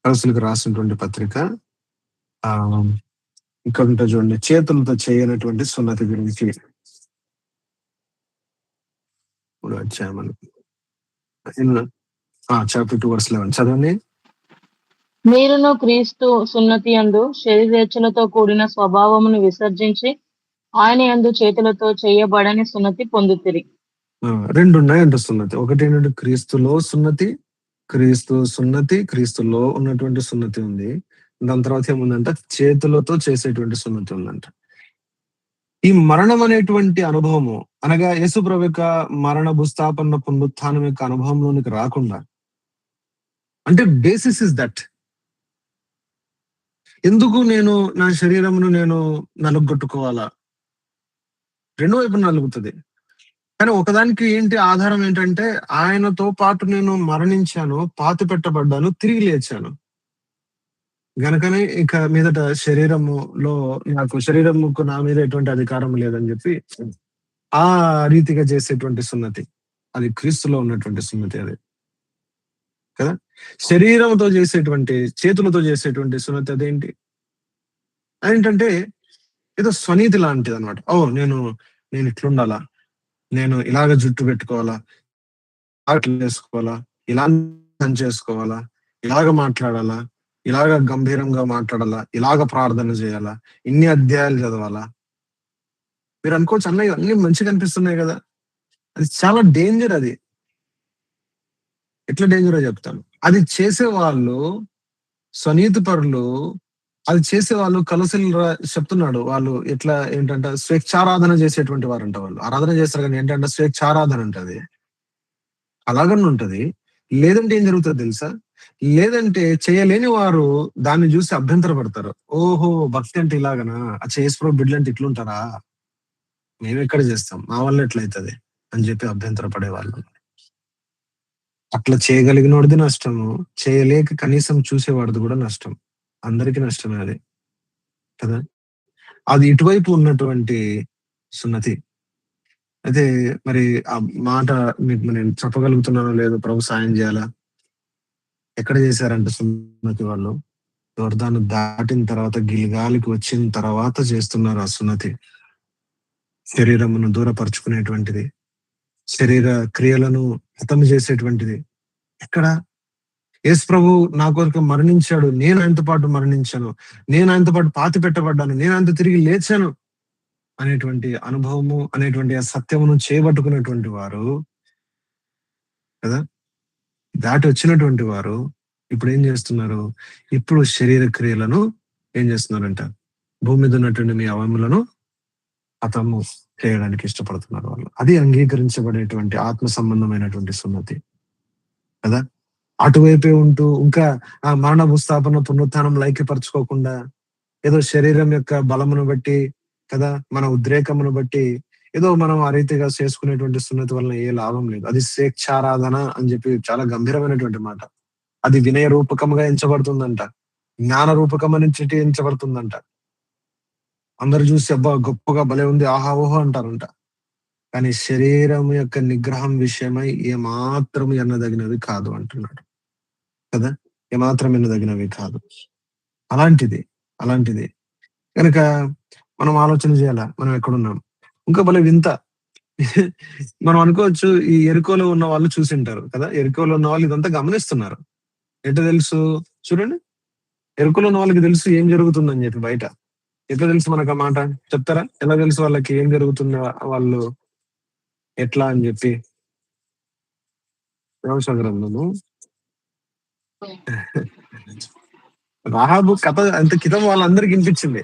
కొలస్సీలకు రాసినటువంటి పత్రిక ఇక్కడ ఉంటుంది చూడండి, చేతులతో చేయనటువంటి సున్నతి గురించి. ఇప్పుడు వచ్చామని చాప్టర్ 2 verse 11 చదవండి. మీరును క్రీస్తు సున్నతి యందు శరీరేచ్ఛలతో కూడిన స్వభావమును విసర్జించి ఆయన యందు చేతులతో చేయబడని సున్నతి పొందుతిరి. రెండు ఉన్నాయంట సున్నతి. ఒకటి ఏంటంటే క్రీస్తులో సున్నతి, క్రీస్తులో ఉన్నటువంటి సున్నతి ఉంది. దాని తర్వాత ఏముందంట, చేతులతో చేసేటువంటి సున్నతి ఉందంట. ఈ మరణం అనేటువంటి అనుభవము అనగా యేసుప్రభు యొక్క మరణ భూస్థాపన పునరుత్థానం యొక్క అనుభవంలోనికి రాకుండా, అంటే బేసిస్ ఇస్ దట్. ఎందుకు నేను నా శరీరమును నేను నలుగొట్టుకోవాలా? రెండో వైపు నలుగుతుంది. కానీ ఒకదానికి ఏంటి ఆధారం ఏంటంటే, ఆయనతో పాటు నేను మరణించాను, పాతి పెట్టబడ్డాను, తిరిగి లేచాను గనకనే ఇక మీదట శరీరముకు నా మీద ఎటువంటి అధికారం లేదని చెప్పి ఆ రీతిగా చేసేటువంటి సున్నతి, అది క్రీస్తులో ఉన్నటువంటి సున్నతి. అది కదా. శరీరంతో చేసేటువంటి, చేతులతో చేసేటువంటి సున్నతి అదేంటి? ఏంటంటే ఏదో స్వనీతి లాంటిది అనమాట. నేను ఇట్లుండాలా, నేను ఇలాగ జుట్టు పెట్టుకోవాలా, అట్లా వేసుకోవాలా, ఇలా చేసుకోవాలా, ఇలాగ మాట్లాడాలా, ఇలాగ గంభీరంగా మాట్లాడాలా, ఇలాగ ప్రార్థన చేయాలా, ఇన్ని అధ్యాయాలు చదవాలా. మీరు అనుకోవచ్చు, అన్నయ్య అన్ని మంచిగా అనిపిస్తున్నాయి కదా. అది చాలా డేంజర్. అది ఎట్లా డేంజరో చెప్తాను. అది చేసేవాళ్ళు స్వనీతి పరులు, అది చేసేవాళ్ళు కలసలు చెప్తున్నాడు. వాళ్ళు ఎట్లా ఏంటంటే స్వేచ్ఛారాధన చేసేటువంటి వారంట. వాళ్ళు ఆరాధన చేస్తారు కానీ ఏంటంటే స్వేచ్ఛారాధన ఉంటది, అలాగనే ఉంటది. లేదంటే ఏం జరుగుతుంది తెలుసా? లేదంటే చేయలేని వారు దాన్ని చూసి అభ్యంతర పడతారు. ఓహో, భక్తి అంటే ఇలాగనా, ఆ చేసుకున్న బిడ్డలు అంటే ఇట్లుంటారా, మేము ఎక్కడ చేస్తాం, మా వల్ల ఎట్లయితుంది అని చెప్పి అభ్యంతర పడేవాళ్ళు. అట్లా చేయగలిగినోడిది నష్టము, చేయలేక కనీసం చూసేవాడిది కూడా నష్టం. అందరికీ నష్టమే అది కదా. అది ఇటువైపు ఉన్నటువంటి సున్నతి. అయితే మరి ఆ మాట మీకు నేను చెప్పగలుగుతున్నానో లేదో, ప్రభు సాయం చేయాలా. ఎక్కడ చేశారంటే సున్నతి వాళ్ళు యోర్దాను దాటిన తర్వాత, గిల్గాలికి వచ్చిన తర్వాత చేస్తున్నారు ఆ సున్నతి. శరీరమును దూరపరుచుకునేటువంటిది, శరీర క్రియలను హతం చేసేటువంటిది. ఎక్కడ? యేసు ప్రభు నా కొరకు మరణించాడు, నేను ఆయనతో పాటు మరణించాను, నేను ఆయనతో పాటు పాతి పెట్టబడ్డాను, నేను ఆయనతో తిరిగి లేచాను అనేటువంటి అనుభవము, అనేటువంటి ఆ సత్యమును చేపట్టుకున్నటువంటి వారు కదా, దాటి వచ్చినటువంటి వారు ఇప్పుడు ఏం చేస్తున్నారు? ఇప్పుడు శరీర క్రియలను ఏం చేస్తున్నారంట, భూమి మీద ఉన్నటువంటి మీ అవయములను హతము చేయడానికి ఇష్టపడుతున్నారు వాళ్ళు. అది అంగీకరించబడేటువంటి ఆత్మ సంబంధమైనటువంటి సున్నతి కదా. అటువైపే ఉంటూ ఇంకా ఆ మరణ భూస్థాపన పునరుత్థానం లైక్యపరచుకోకుండా, ఏదో శరీరం యొక్క బలమును బట్టి కదా, మన ఉద్రేకమును బట్టి ఏదో మనం ఆ రీతిగా చేసుకునేటువంటి సున్నతి వలన ఏ లాభం లేదు. అది స్వేచ్ఛారాధన అని చెప్పి చాలా గంభీరమైనటువంటి మాట. అది వినయ రూపకముగా ఎంచబడుతుందంట, జ్ఞాన రూపకం నుంచి ఎంచబడుతుందంట. అందరు చూసి అబ్బా గొప్పగా భలే ఉంది, ఆహా ఓహో అంటారంట. కానీ శరీరం యొక్క నిగ్రహం విషయమై ఏమాత్రం ఎన్నదగినవి కాదు అంటున్నాడు కదా. ఏమాత్రం ఎన్నదగినవి కాదు. అలాంటిది కనుక మనం ఆలోచన చేయాలా, మనం ఎక్కడున్నాం. ఇంకా భలే వింత. మనం అనుకోవచ్చు, ఈ ఎరుకోలో ఉన్న వాళ్ళు చూసింటారు కదా, ఎరుకోలో ఉన్న వాళ్ళు ఇదంతా గమనిస్తున్నారు. ఎట్లా తెలుసు చూడండి, ఎరుకోలో ఉన్న వాళ్ళకి తెలుసు ఏం జరుగుతుందని చెప్పి. బయట ఎట్లా తెలుసు మనకు? ఆ మాట చెప్తారా? ఎలా తెలుసు వాళ్ళకి ఏం జరుగుతుందో, వాళ్ళు ఎట్లా అని చెప్పి? వ్యవసాయ గ్రంథము రాహాబు కథ అంత క్రితం వాళ్ళందరికి వినిపించింది.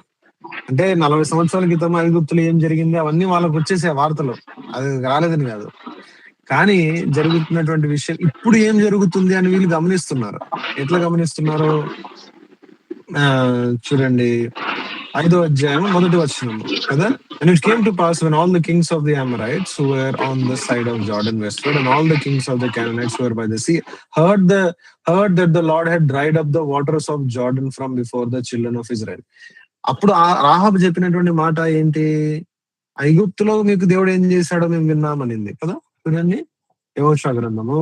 అంటే 40 సంవత్సరాల క్రితం ఐగుప్తులు ఏం జరిగింది అవన్నీ వాళ్ళకు వచ్చేసే వార్తలు, అది రాలేదని కాదు. కానీ జరుగుతున్నటువంటి విషయం ఇప్పుడు ఏం జరుగుతుంది అని వీళ్ళు గమనిస్తున్నారు. ఎట్లా గమనిస్తున్నారు? చూడండి, 5వ అధ్యాయం 1వ వచనము కదా. And it came to pass when all the kings of the Amorites who were on the side of Jordan westward and all the kings of the Canaanites who were by the sea heard the heard that the Lord had dried up the waters of Jordan from before the children of Israel. అప్పుడు రాహాబు చెప్పినటువంటి మాట ఏంటి? ఐగుప్తులో మీకు దేవుడు ఏం చేశాడో మేము విన్నామనింది కదా. చూడండి, యెహోషువ గ్రంథము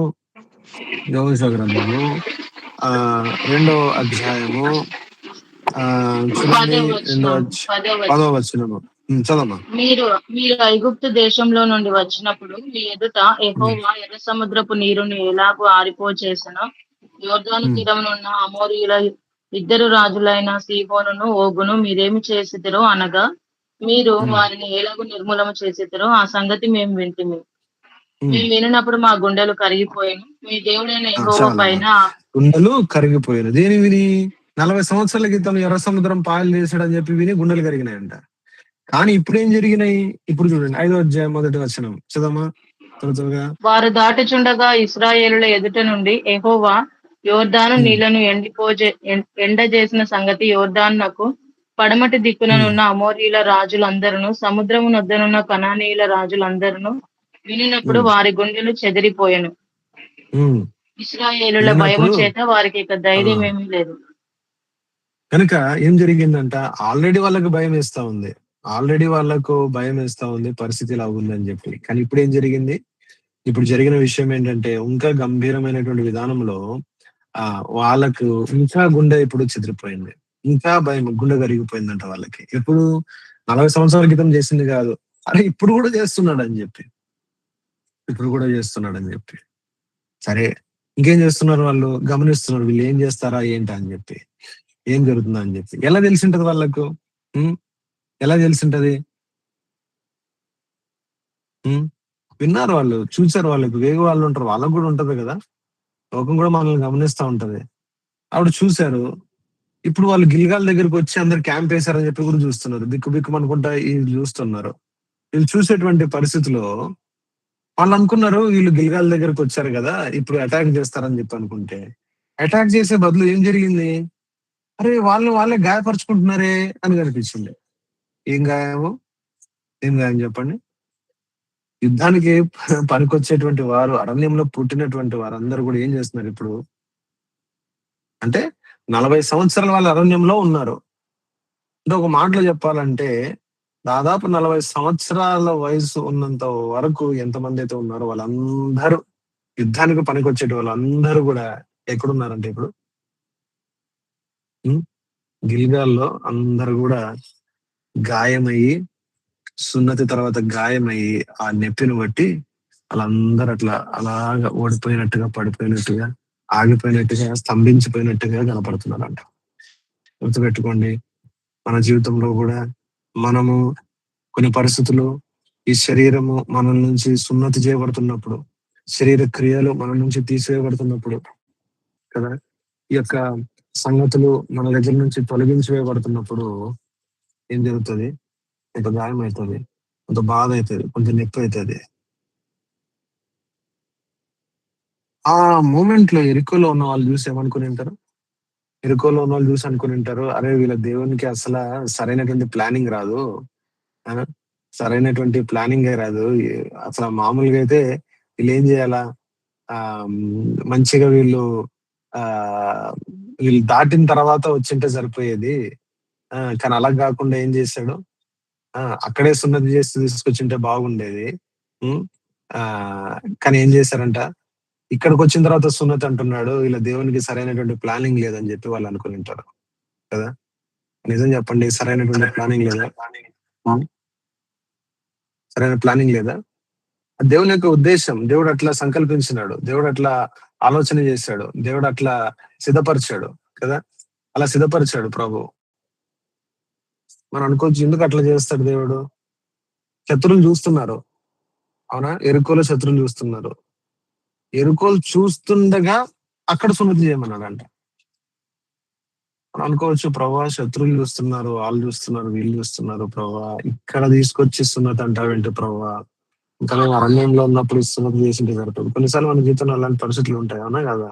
2వ అధ్యాయము చూడండి, 10వ వచనము చదమ్మా. మీరు ఐగుప్తు దేశంలో నుండి వచ్చినప్పుడు మీ ఎదుట యెహోవా ఎర్ర సముద్రపు నీరుని ఎలాగో ఆరిపో చేసిన యోర్దాను తీరమునున్న అమోరీయుల 2 రాజులైన సీహోనును ఓగును మీరేమి చేసిద్దరో అనగా మీరు వారిని ఎలాగో నిర్మూలన చేసిద్దరో ఆ సంగతి మేము వింటిమి. మేము వినినప్పుడు మా గుండెలు కరిగిపోయాను. మీ దేవుడైన యెహోవా పైన గుండెలు కరిగిపోయాను. దేని విని? 40 సంవత్సరాల క్రితం ఎర్ర సముద్రం పాయలు చేశాడని చెప్పి విని గుండెలు కరిగినాయంట. కానీ ఇప్పుడు ఏం జరిగినాయి? ఇప్పుడు చూడండి, 5వ అధ్యాయం 1వ వచనం చదమ్మా త్వరగా. వారు దాటుచుండగా ఇశ్రాయేలుల ఎదుట నుండి యెహోవా యోర్దాను నీళ్లను ఎండజేసిన సంగతి యోర్దానునకు పడమటి దిక్కుననున్న అమోరీయుల రాజులందరూ సముద్రము నొద్దనున్న కనానీయుల రాజులందరూ వినినప్పుడు వారి గుండెలు చెదిరిపోయెను. ఇశ్రాయేలుల భయము చేత వారికి ఇక ధైర్యం ఏమీ లేదు. కనుక ఏం జరిగిందంట? ఆల్రెడీ వాళ్ళకు భయం వేస్తా ఉంది, పరిస్థితి ఇలా ఉందని చెప్పి. కానీ ఇప్పుడు ఏం జరిగింది? ఇప్పుడు జరిగిన విషయం ఏంటంటే ఇంకా గంభీరమైనటువంటి విధానంలో వాళ్ళకు ఇంకా గుండె ఇప్పుడు చెదిరిపోయింది, ఇంకా భయం, గుండె కరిగిపోయిందంట వాళ్ళకి. ఎప్పుడు? 40 సంవత్సరాల క్రితం చేసింది కాదు, అరే ఇప్పుడు కూడా చేస్తున్నాడని చెప్పి. సరే, ఇంకేం చేస్తున్నారు వాళ్ళు? గమనిస్తున్నారు వీళ్ళు ఏం చేస్తారా ఏంటా అని చెప్పి, ఏం జరుగుతుందా అని చెప్పి. ఎలా తెలిసింటది వాళ్ళకు? ఎలా తెలిసింటది? విన్నారు వాళ్ళు, చూసారు, వాళ్ళకి వేగు వాళ్ళు ఉంటారు, వాళ్ళకు కూడా ఉంటది కదా, లోకం కూడా మనల్ని గమనిస్తూ ఉంటది. ఆవిడ చూశారు. ఇప్పుడు వాళ్ళు గిల్గాల్ దగ్గరికి వచ్చి అందరు క్యాంప్ వేశారని చెప్పి కూడా చూస్తున్నారు, బిక్కు అనుకుంటా వీళ్ళు చూస్తున్నారు. వీళ్ళు చూసేటువంటి పరిస్థితిలో వాళ్ళు అనుకున్నారు వీళ్ళు గిల్గాల్ దగ్గరకు వచ్చారు కదా, ఇప్పుడు అటాక్ చేస్తారని చెప్పి అనుకుంటే, అటాక్ చేసే బదులు ఏం జరిగింది? అరే వాళ్ళే గాయపరుచుకుంటున్నారే అని కనిపించింది. ఏం గాయం చెప్పండి? యుద్ధానికి పనికొచ్చేటువంటి వారు, అరణ్యంలో పుట్టినటువంటి వారందరూ కూడా ఏం చేస్తున్నారు ఇప్పుడు? అంటే 40 సంవత్సరాల వాళ్ళు అరణ్యంలో ఉన్నారు. అంటే ఒక మాటలో చెప్పాలంటే దాదాపు 40 సంవత్సరాల వయసు ఉన్నంత వరకు ఎంతమంది అయితే ఉన్నారో వాళ్ళందరూ, యుద్ధానికి పనికొచ్చేటి వాళ్ళందరూ కూడా ఎక్కడున్నారంటే ఇప్పుడు గిల్గాల్లో అందరూ కూడా గాయమయ్యి, సున్నతి తర్వాత గాయమయ్యి ఆ నొప్పిని బట్టి వాళ్ళందరూ అట్లా అలాగా ఓడిపోయినట్టుగా, పడిపోయినట్టుగా, ఆగిపోయినట్టుగా, స్తంభించిపోయినట్టుగా కనపడుతున్నారంట. గుర్తుపెట్టుకోండి, మన జీవితంలో కూడా మనము కొన్ని పరిస్థితులు, ఈ శరీరము మన నుంచి సున్నతి చేయబడుతున్నప్పుడు, శరీర క్రియలు మన నుంచి తీసివేయబడుతున్నప్పుడు కదా, ఈ యొక్క సంగతులు మన దగ్గర నుంచి తొలగించివేయబడుతున్నప్పుడు ఏం జరుగుతుంది? కొంత గాయం అవుతుంది, కొంత బాధ అవుతుంది, కొంత నొప్పి అవుతుంది. ఆ మూమెంట్ లో ఎరుకోలో ఉన్న వాళ్ళు చూసి ఏమనుకుని ఉంటారు? అరే వీళ్ళ దేవునికి అసలు సరైనటువంటి ప్లానింగ్ రాదు, అసలు మామూలుగా అయితే వీళ్ళు ఏం చేయాలా, మంచిగా వీళ్ళు దాటిన తర్వాత వచ్చింటే సరిపోయేది. కానీ అలా కాకుండా ఏం చేశాడు? అక్కడే సున్నతి చేసి తీసుకొచ్చింటే బాగుండేది. కానీ ఏం చేశారంట? ఇక్కడికి వచ్చిన తర్వాత సున్నతి అంటున్నాడు, వీళ్ళ దేవునికి సరైనటువంటి ప్లానింగ్ లేదని చెప్పి వాళ్ళు అనుకుని ఉంటారు కదా. నిజం చెప్పండి, సరైనటువంటి ప్లానింగ్ లేదా? దేవుని యొక్క ఉద్దేశం, దేవుడు అట్లా సంకల్పించినాడు, దేవుడు అట్లా ఆలోచన చేశాడు, దేవుడు అట్లా సిద్ధపరిచాడు కదా. అలా సిద్ధపరిచాడు ప్రభు. మనం అనుకోవచ్చు ఎందుకు అట్లా చేస్తాడు దేవుడు? శత్రువులు చూస్తున్నారు, అవునా? ఎరుకోలు శత్రువులు చూస్తున్నారు. ఎరుకోలు చూస్తుండగా అక్కడ సున్నతి చేయమన్నాడంట. మనం అనుకోవచ్చు ప్రభా శత్రువులు చూస్తున్నారు, వాళ్ళు చూస్తున్నారు, వీళ్ళు చూస్తున్నారు, ప్రభా ఇక్కడ తీసుకొచ్చి సున్నతి అంటావేంటి ప్రభా? ఇంకా మేము అరణ్యంలో ఉన్నప్పుడు సున్నతి చేసింటే సరిపోదు. కొన్నిసార్లు మన జీవితంలో అలాంటి పరిస్థితులు ఉంటాయి, అవునా కదా?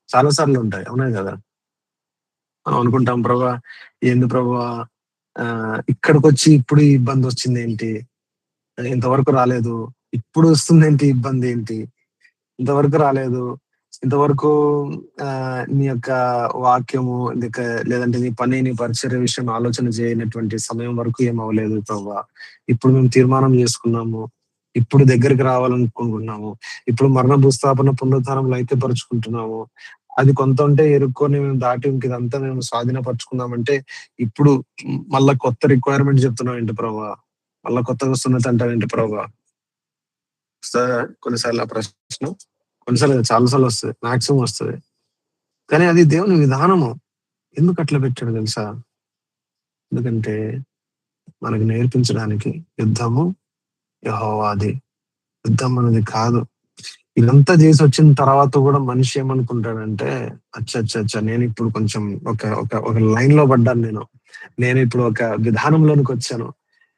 చాలా సార్లు ఉంటాయి, అవునా కదా? మనం అనుకుంటాం ప్రభా ఏంది ప్రభా ఇక్కడికొచ్చి ఇప్పుడు ఈ ఇబ్బంది వచ్చింది ఏంటి, ఇంతవరకు రాలేదు, ఇప్పుడు వస్తుంది ఏంటి ఇబ్బంది ఏంటి, ఇంతవరకు రాలేదు, ఇంతవరకు నీ యొక్క వాక్యము లేదంటే నీ పని నీ పరిచర్య విషయం ఆలోచన చేయనటువంటి సమయం వరకు ఏం అవ్వలేదు ప్రభా. ఇప్పుడు మేము తీర్మానం చేసుకున్నాము, ఇప్పుడు దగ్గరికి రావాలనుకుంటున్నాము, ఇప్పుడు మరణ భూస్థాపన పునరుద్ధానంలో అయితే పరుచుకుంటున్నాము, అది కొంత ఉంటే ఎరుక్కొని మేము దాటి ఇంక ఇదంతా మేము స్వాధీనపరుచుకున్నామంటే ఇప్పుడు మళ్ళా కొత్త రిక్వైర్మెంట్ చెప్తున్నావు ఏంటి ప్రభా, మళ్ళా కొత్తగా వస్తున్నది అంటావేంటి ప్రభా. కొన్నిసార్లు ఆ ప్రశ్న, కొన్నిసార్లు చాలాసార్లు వస్తుంది, మాక్సిమం వస్తుంది. కానీ అది దేవుని విధానము. ఎందుకు అట్లా పెట్టాడు తెలుసా? ఎందుకంటే మనకు నేర్పించడానికి యుద్ధము యెహోవాది, యుద్ధం అనేది కాదు. ఇదంతా చేసి వచ్చిన తర్వాత కూడా మనిషి ఏమనుకుంటాడంటే, అచ్చచ్చచ్చ నేను ఇప్పుడు కొంచెం ఒక ఒక ఒక లైన్ లో పడ్డాను, నేను ఇప్పుడు ఒక విధానంలోనికి వచ్చాను,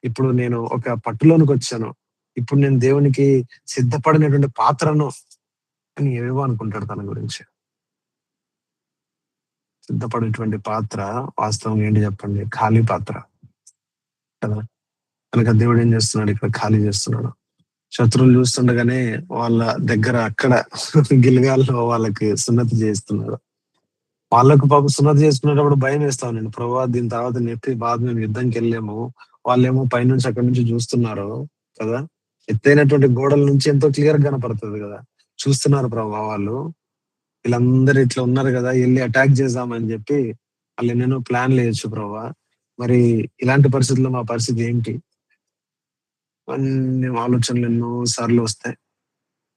ఇప్పుడు నేను ఒక పట్టులోనికి వచ్చాను, ఇప్పుడు నేను దేవునికి సిద్ధపడినటువంటి పాత్రను అని ఏవేవో అనుకుంటాడు తన గురించి. సిద్ధపడేటువంటి పాత్ర వాస్తవం ఏంటి చెప్పండి? ఖాళీ పాత్ర కదా. కనుక దేవుడు ఏం చేస్తున్నాడు? ఇక్కడ ఖాళీ చేస్తున్నాడు. శత్రువులు చూస్తుండగానే వాళ్ళ దగ్గర అక్కడ గిల్గాల్లో వాళ్ళకి సున్నతి చేస్తున్నాడు. వాళ్ళకు పాపం సున్నతి చేసుకునేటప్పుడు భయం వేస్తాను నేను, ప్రభావ దీని తర్వాత నెప్పి బాధ మేము యుద్ధంకి వెళ్ళాము, వాళ్ళేమో పైనుంచి అక్కడి నుంచి చూస్తున్నారు కదా, ఎత్తైనటువంటి గోడల నుంచి ఎంతో క్లియర్ గా కనపడుతుంది కదా, చూస్తున్నారు ప్రభావ వాళ్ళు, వీళ్ళందరూ ఇట్లా ఉన్నారు కదా, వెళ్ళి అటాక్ చేద్దామని చెప్పి వాళ్ళు ఎన్నెన్నో ప్లాన్లు వేయచ్చు ప్రభావ. మరి ఇలాంటి పరిస్థితుల్లో మా పరిస్థితి ఏంటి? అన్ని ఆలోచనలు ఎన్నో సార్లు వస్తాయి.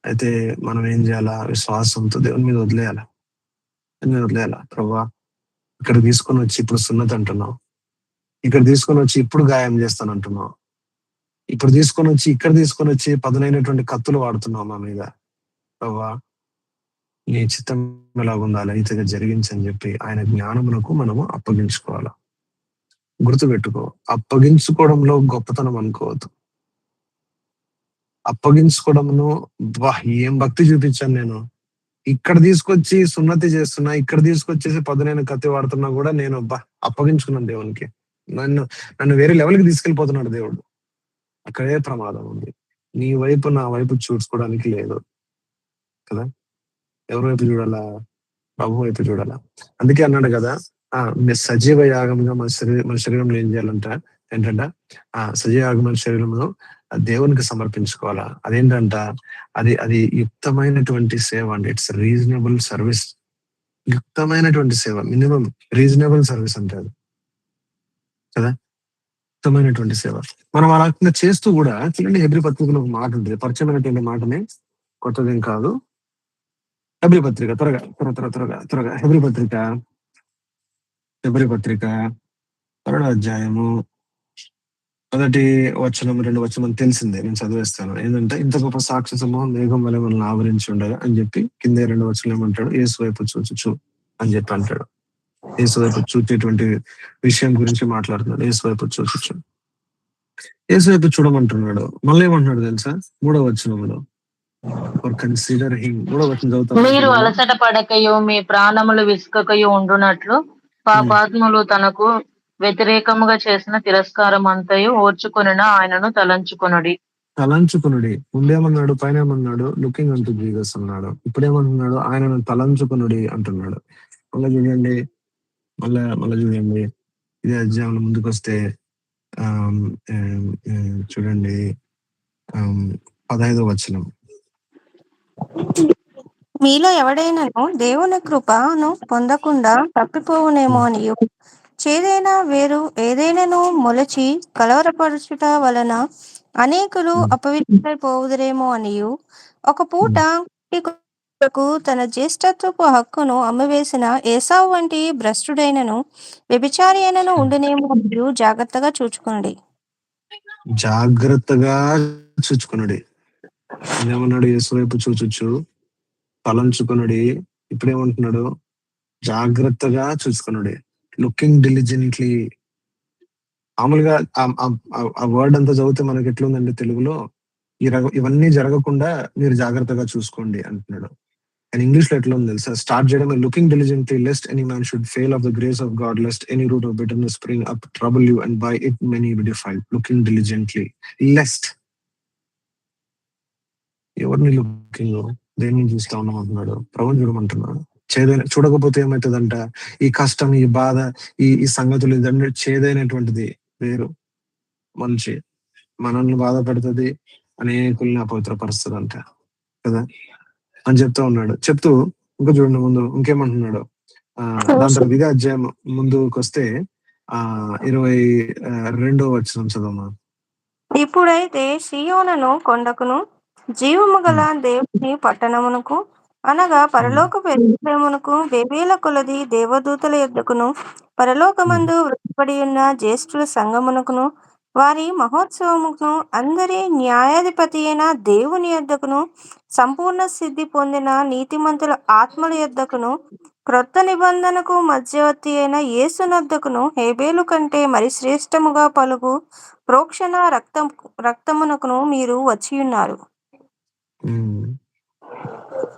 అయితే మనం ఏం చేయాలా? విశ్వాసంతో దేవుని మీద వదిలేయాలా, వదిలేయాలా. ప్రభా ఇక్కడ తీసుకొని వచ్చి ఇప్పుడు సున్నతి అంటున్నావు, ఇక్కడ తీసుకొని వచ్చి ఇప్పుడు గాయం చేస్తాను అంటున్నావు, ఇప్పుడు తీసుకొని వచ్చి ఇక్కడ తీసుకొని వచ్చి పదునైనటువంటి కత్తులు వాడుతున్నావు మా మీద. ప్రభా నీ చిత్తం ఎలాగుండాలి అయితే జరిగించని చెప్పి ఆయన జ్ఞానమునకు మనము అప్పగించుకోవాలి. గుర్తుపెట్టుకో, అప్పగించుకోవడంలో గొప్పతనం అనుకోవద్దు. అప్పగించుకోవడమును ఏం భక్తి చూపించాను నేను, ఇక్కడ తీసుకొచ్చి సున్నతి చేస్తున్నా, ఇక్కడ తీసుకొచ్చేసి పదునైన కత్తి వాడుతున్నా కూడా నేను అప్పగించుకున్నాను దేవునికి. నన్ను నన్ను వేరే లెవెల్కి తీసుకెళ్ళిపోతున్నాడు దేవుడు. అక్కడే ప్రమాదం ఉంది. నీ వైపు నా వైపు చూసుకోవడానికి లేదు కదా. ఎవరి వైపు చూడాలా? ప్రభు వైపు చూడాలా. అందుకే అన్నాడు కదా, సజీవ యాగంగా మన శరీరంలో ఏం చేయాలంట, ఏంటంట సజీవ యాగమైన శరీరంలో దేవునికి సమర్పించుకోవాలా. అదేంటంట, అది యుక్తమైనటువంటి సేవ అండి. It's reasonable service. యుక్తమైనటువంటి సేవ, మినిమం రీజనబుల్ సర్వీస్ అంటే అది కదా, యుక్తమైనటువంటి సేవ. మనం ఆ రకంగా చేస్తూ కూడా చూడండి, హెబ్రీ పత్రికలో ఒక మాట ఉంటుంది, పరిచయమైనటువంటి మాటనే, కొత్తదేం కాదు. హెబ్రీ పత్రిక త్వరగా హెబ్రీ పత్రిక 3వ అధ్యాయము 1 వచనం 2 వచనం తెలిసిందే, నేను చదివేస్తాను. ఏంటంటే, ఇంత గొప్ప సాక్షి సమూహం మేఘం వల్ల మనల్ని ఆవరించి ఉండగా అని చెప్పి కింద 2 వచనం ఏమంటాడు, యేసు వైపు చూచు అని చెప్పి అంటాడు. యేసు వైపు చూచేటువంటి విషయం గురించి మాట్లాడుతున్నాడు. యేసు వైపు చూచు, యేసు వైపు చూడమంటున్నాడు. మళ్ళీ ఏమంటున్నాడు తెలుసా? 3వ వచనంలో, కన్సిడర్ హిమ్. 3వ వచనం చదువుతాను. మీరు అలసట పడకయో మీ ప్రాణములు విసుకకయో ఉండునట్లు పాపాత్ములు తనకు వ్యతిరేకముగా చేసిన తిరస్కారం అంతయు ఓర్చుకొనిన ఆయనను తలంచుకొనుడి. ముందేమన్నాడు? పైన ఏమన్నాడు? లుకింగ్ అంటూ జీసస్ అన్నాడు. ఇప్పుడేమంటున్నాడు? ఆయనను తలంచుకొనుడి అంటున్నాడు. మళ్ళీ చూడండి, మళ్ళీ చూడండి, ఇదే అధ్యాయంలో ముందుకు వస్తే చూడండి 15వ వచనం, మీలో ఎవడైనాను దేవుని కృపను పొందకుండా తప్పిపోవునేమో అనియు, చేదైనా వేరు ఏదైనాను మొలచి కలవరపరచుట వలన అనేకులు అపవిత్రైపోవుదురేమో అనియు, ఒక పూట తన జ్యేష్ఠత్వపు హక్కును అమ్మివేసిన ఏసావు వంటి భ్రష్టుడైనను వ్యభిచారి అయినను ఉండునేమో అనియు జాగ్రత్తగా చూచుకోండి. ఏమన్నాడు? యేసు వైపు చూచుచు తలంచుకొనుడి. ఇప్పుడేమంటున్నాడు? జాగ్రత్తగా చూసుకొనుడి, లుకింగ్ డిలిజెంట్లీ. మామూలుగా ఆ వర్డ్ అంతా చదివితే మనకి ఎట్లుందండి తెలుగులో, ఇవన్నీ జరగకుండా మీరు జాగ్రత్తగా చూసుకోండి అంటున్నాడు. అండ్ ఇంగ్లీష్ లో ఎట్లా ఉంది తెలుసా? స్టార్ట్ చేయడం looking diligently lest any man should fail of the grace of God, lest any root of bitterness spring up trouble you and by it many be defiled. Looking diligently lest. ఎవరిని looking? దేన్ని చూస్తా ఉన్నాం అంటున్నాడు? ప్రభుని చూడమంటున్నాడు. చూడకపోతే ఏమవుతుందంట? ఈ కష్టం, ఈ బాధ, ఈ సంగతులు ఇదన్నీ చేదైనటువంటిది వేరు. మంచి మనల్ని బాధపడుతుంది, అనేకుల్ని అపవిత్రపరుస్తుంది అంట కదా అని చెప్తా ఉన్నాడు. చెప్తూ ఇంకా చూడండి ముందు ఇంకేమంటున్నాడు. దాని తర్వాత ఇదే అధ్యాయం ముందుకు వస్తే 22వ వచనం చదవమా. ఇప్పుడైతే సీయోనును కొండకును, జీవము గల దేవుని పట్టణమునకు, అనగా పరలోకపు యెరూషలేమునకు, వేవేల కొలది దేవదూతల యొద్దకును, పరలోకమందు వ్రాయబడి ఉన్న జ్యేష్ఠుల సంఘమునకును, వారి మహోత్సవమును, అందరి న్యాయాధిపతి అయిన దేవుని యొద్దకును, సంపూర్ణ సిద్ధి పొందిన నీతిమంతుల ఆత్మల యొద్దకును, క్రొత్త నిబంధనకు మధ్యవర్తి అయిన యేసునొద్దకును, హేబేలు కంటే మరి శ్రేష్టముగా పలుకు ప్రోక్షణ రక్తమునకును మీరు వచ్చియున్నారు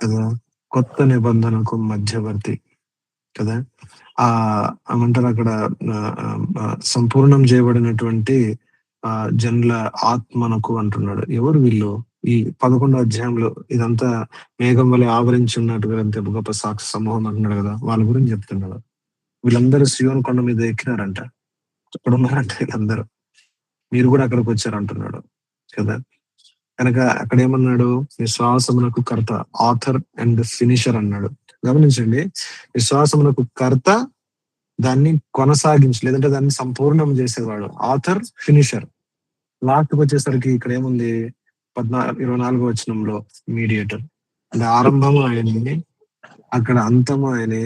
కదా. కొత్త నిబంధనకు మధ్యవర్తి కదా. ఏమంటారు అక్కడ సంపూర్ణం చేయబడినటువంటి జనుల ఆత్మనకు అంటున్నాడు. ఎవరు వీళ్ళు? ఈ 11వ అధ్యాయంలో ఇదంతా మేఘం వల్ల ఆవరించి ఉన్నట్టుగా గొప్ప సాక్షి సమూహం అంటున్నాడు కదా, వాళ్ళ గురించి చెప్తున్నాడు. వీళ్ళందరూ సియోను కొండ మీద ఎక్కినారంట, అక్కడ ఉన్నారంట వీళ్ళందరూ. మీరు కూడా అక్కడికి వచ్చారు అంటున్నాడు కదా. కనుక అక్కడ ఏమన్నాడు? విశ్వాసమునకు కర్త, ఆథర్ అండ్ ఫినిషర్ అన్నాడు. గమనించండి, విశ్వాసమునకు కర్త, దాన్ని కొనసాగించి లేదంటే దాన్ని సంపూర్ణం చేసేవాడు ఆథర్, ఫినిషర్. లాస్ట్కి వచ్చేసరికి ఇక్కడ ఏముంది? 24వ వచనంలో మీడియేటర్. అంటే ఆరంభము ఆయనే, అక్కడ అంతము ఆయనే,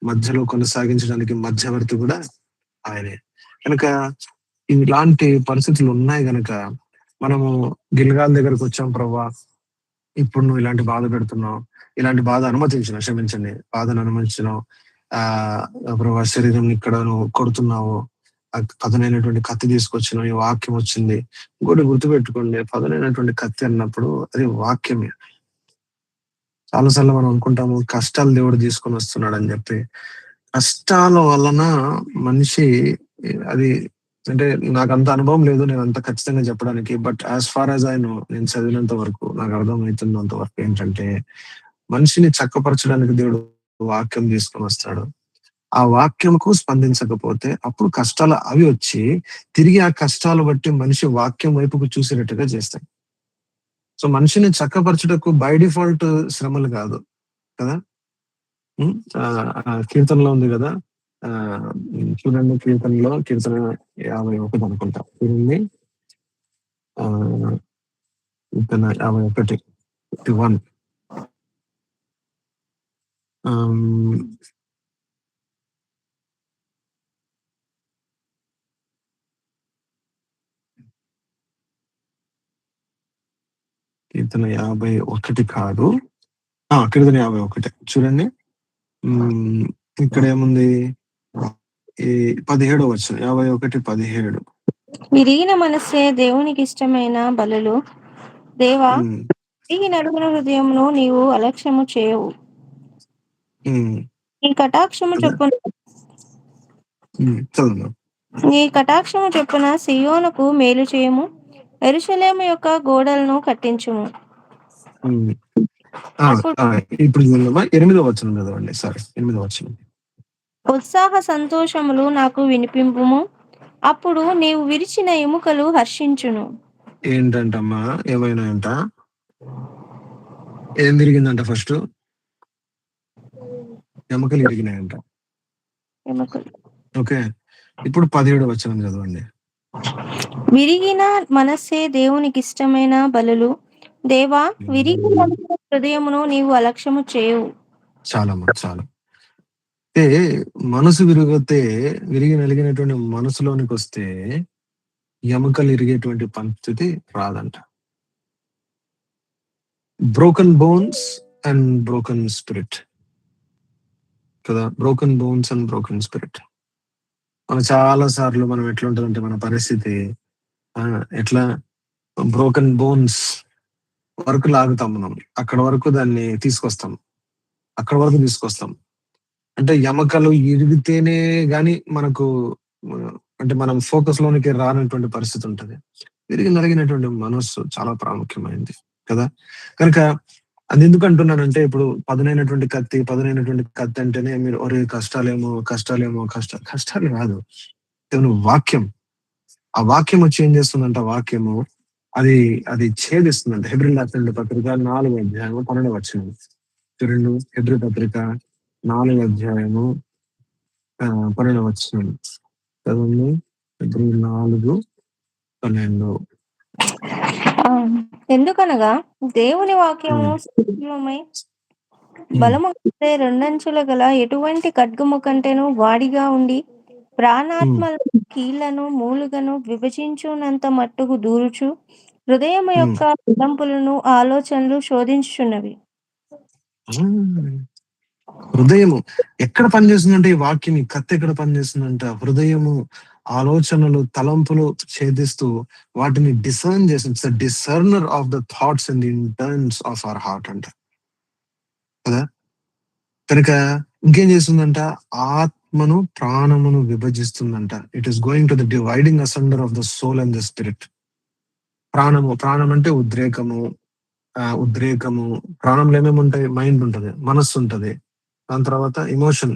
మధ్యలో కొనసాగించడానికి మధ్యవర్తి కూడా ఆయనే. కనుక ఇలాంటి పరిస్థితులు ఉన్నాయి గనక మనము గిల్గాల్ దగ్గరకు వచ్చాం. ప్రభా, ఇప్పుడు నువ్వు ఇలాంటి బాధ పెడుతున్నావు, ఇలాంటి బాధ అనుమతించిన, క్షమించండి, బాధను అనుమతించినావు. ప్రభా, శరీరం ఇక్కడ నువ్వు కొడుతున్నావు, పదునైనటువంటి కత్తి తీసుకొచ్చినావు, ఈ వాక్యం వచ్చింది. ఇంకోటి గుర్తుపెట్టుకోండి, పదునైనటువంటి కత్తి అన్నప్పుడు అది వాక్యమే. చాలాసార్లు మనం అనుకుంటాము కష్టాలు దేవుడు తీసుకొని వస్తున్నాడు అని చెప్పి. కష్టాల వలన మనిషి, అది అంటే నాకు అంత అనుభవం లేదు, నేను అంత ఖచ్చితంగా చెప్పడానికి. బట్ యాజ్ ఫార్ యాజ్ నేను చదివినంత వరకు, నాకు అర్థమవుతున్నంత వరకు ఏంటంటే, మనిషిని చక్కపరచడానికి దేవుడు వాక్యం తీసుకొని వస్తాడు. ఆ వాక్యంకు స్పందించకపోతే అప్పుడు కష్టాలు అవి వచ్చి తిరిగి ఆ కష్టాలు బట్టి మనిషి వాక్యం వైపుకు చూసేటట్టుగా చేస్తాయి. సో మనిషిని చక్కపరచుటకు బై డిఫాల్ట్ శ్రమలు కాదు కదా. కీర్తనలో ఉంది కదా, చూడండి, కీర్తన 51 అనుకుంటా. చూడండి, కీర్తన 51 51. కీర్తన 51 కాదు, కీర్తన 51 చూడండి. ఇక్కడ ఏముంది? ఈ 17వ వచనం, 51:17. విరిగిన మనస్సే దేవునికి ఇష్టమైన బలులు, దేవా విరిగి నడుగున హృదయమును నీవు అలక్ష్యము చేయవు. నీ కటాక్షము చొప్పున సియోనుకు మేలు చేయము, యెరూషలేము యొక్క గోడలను కట్టించుము. ఇప్పుడు 8వ వచనం చదవండి. సారీ, 8వ వచనం. ఉత్సాహ సంతోషములు నాకు వినిపింపుము, అప్పుడు నీవు విరిచిన ఎముకలు హర్షించును. ఏంటంటమ్మా? ఏమైనా అంట? ఏం విరిగిందంట? ఫస్ట్ ఎముకలు విరిగినాయంట. ఓకే, ఇప్పుడు 17వ వచనం చదవండి. విరిగిన మనస్సే దేవునికి ఇష్టమైన బలులు, దేవా విరిగిన హృదయమును నీవు అలక్ష్యము చేయవు. చాలా మనసు విరిగి నలిగినటువంటి మనసులోనికి వస్తే ఎముకలు ఇరిగేటువంటి పరిస్థితి రాదంట. Broken bones and broken spirit కదా. Broken bones and broken spirit. మన చాలా సార్లు మనం ఎట్లా ఉంటుందంటే మన పరిస్థితి ఎట్లా, బ్రోకన్ బోన్స్ వరకు లాగుతాం మనం, అక్కడ వరకు దాన్ని తీసుకొస్తాం. అక్కడ వరకు తీసుకొస్తాం. అంటే ఎముకలు ఇరిగితేనే గాని మనకు అంటే మనం ఫోకస్ లోనికి రానటువంటి పరిస్థితి ఉంటది. విరిగి నలిగినటువంటి మనస్సు చాలా ప్రాముఖ్యమైనది కదా. కనుక అది ఎందుకు అంటున్నానంటే, ఇప్పుడు పదునైనటువంటి కత్తి అంటేనే మీరు ఒరే కష్టాలు కాదు. దేవుని వాక్యం, ఆ వాక్యం వచ్చి ఏం చేస్తుందంట, ఆ వాక్యము అది అది ఛేదిస్తుందంట. హెబ్రీయులకు రాసిన పత్రిక 4వ అధ్యాయము 12వ వచనం చూడండి. హెబ్రీ పత్రిక 4వ అధ్యాయము 12వ వచనం చదవండి. హెబ్రీ 4:12. ఎందుకనగా దేవుని వాక్యము సజీవమై బలము గల రెండంచుల గల ఎటువంటి ఖడ్గము కంటేను వాడిగా ఉండి ప్రాణాత్మలను కీళ్లను మూలుగను విభజించునంత మట్టుకు దూరుచు హృదయం యొక్క తలంపులను ఆలోచనలు శోధించుచున్నవి. హృదయము ఎక్కడ పనిచేస్తుందంటే, ఈ వాక్యం, ఈ కత్తి ఎక్కడ పనిచేస్తుందంట, హృదయము, ఆలోచనలు, తలంపులు ఛేదిస్తూ వాటిని డిసర్న్ చేస్తుంది. Discerner of the thoughts and intents of our heart అంట కదా. కనుక ఇంకేం చేస్తుందంట, ఆత్మను ప్రాణమును విభజిస్తుందంట. It is going to the dividing asunder of the soul and the spirit. ప్రాణం అంటే ఉద్రేకము, ప్రాణంలో ఏమేమి ఉంటాయి, మైండ్ ఉంటది, మనస్సు ఉంటది, దాని తర్వాత ఎమోషన్,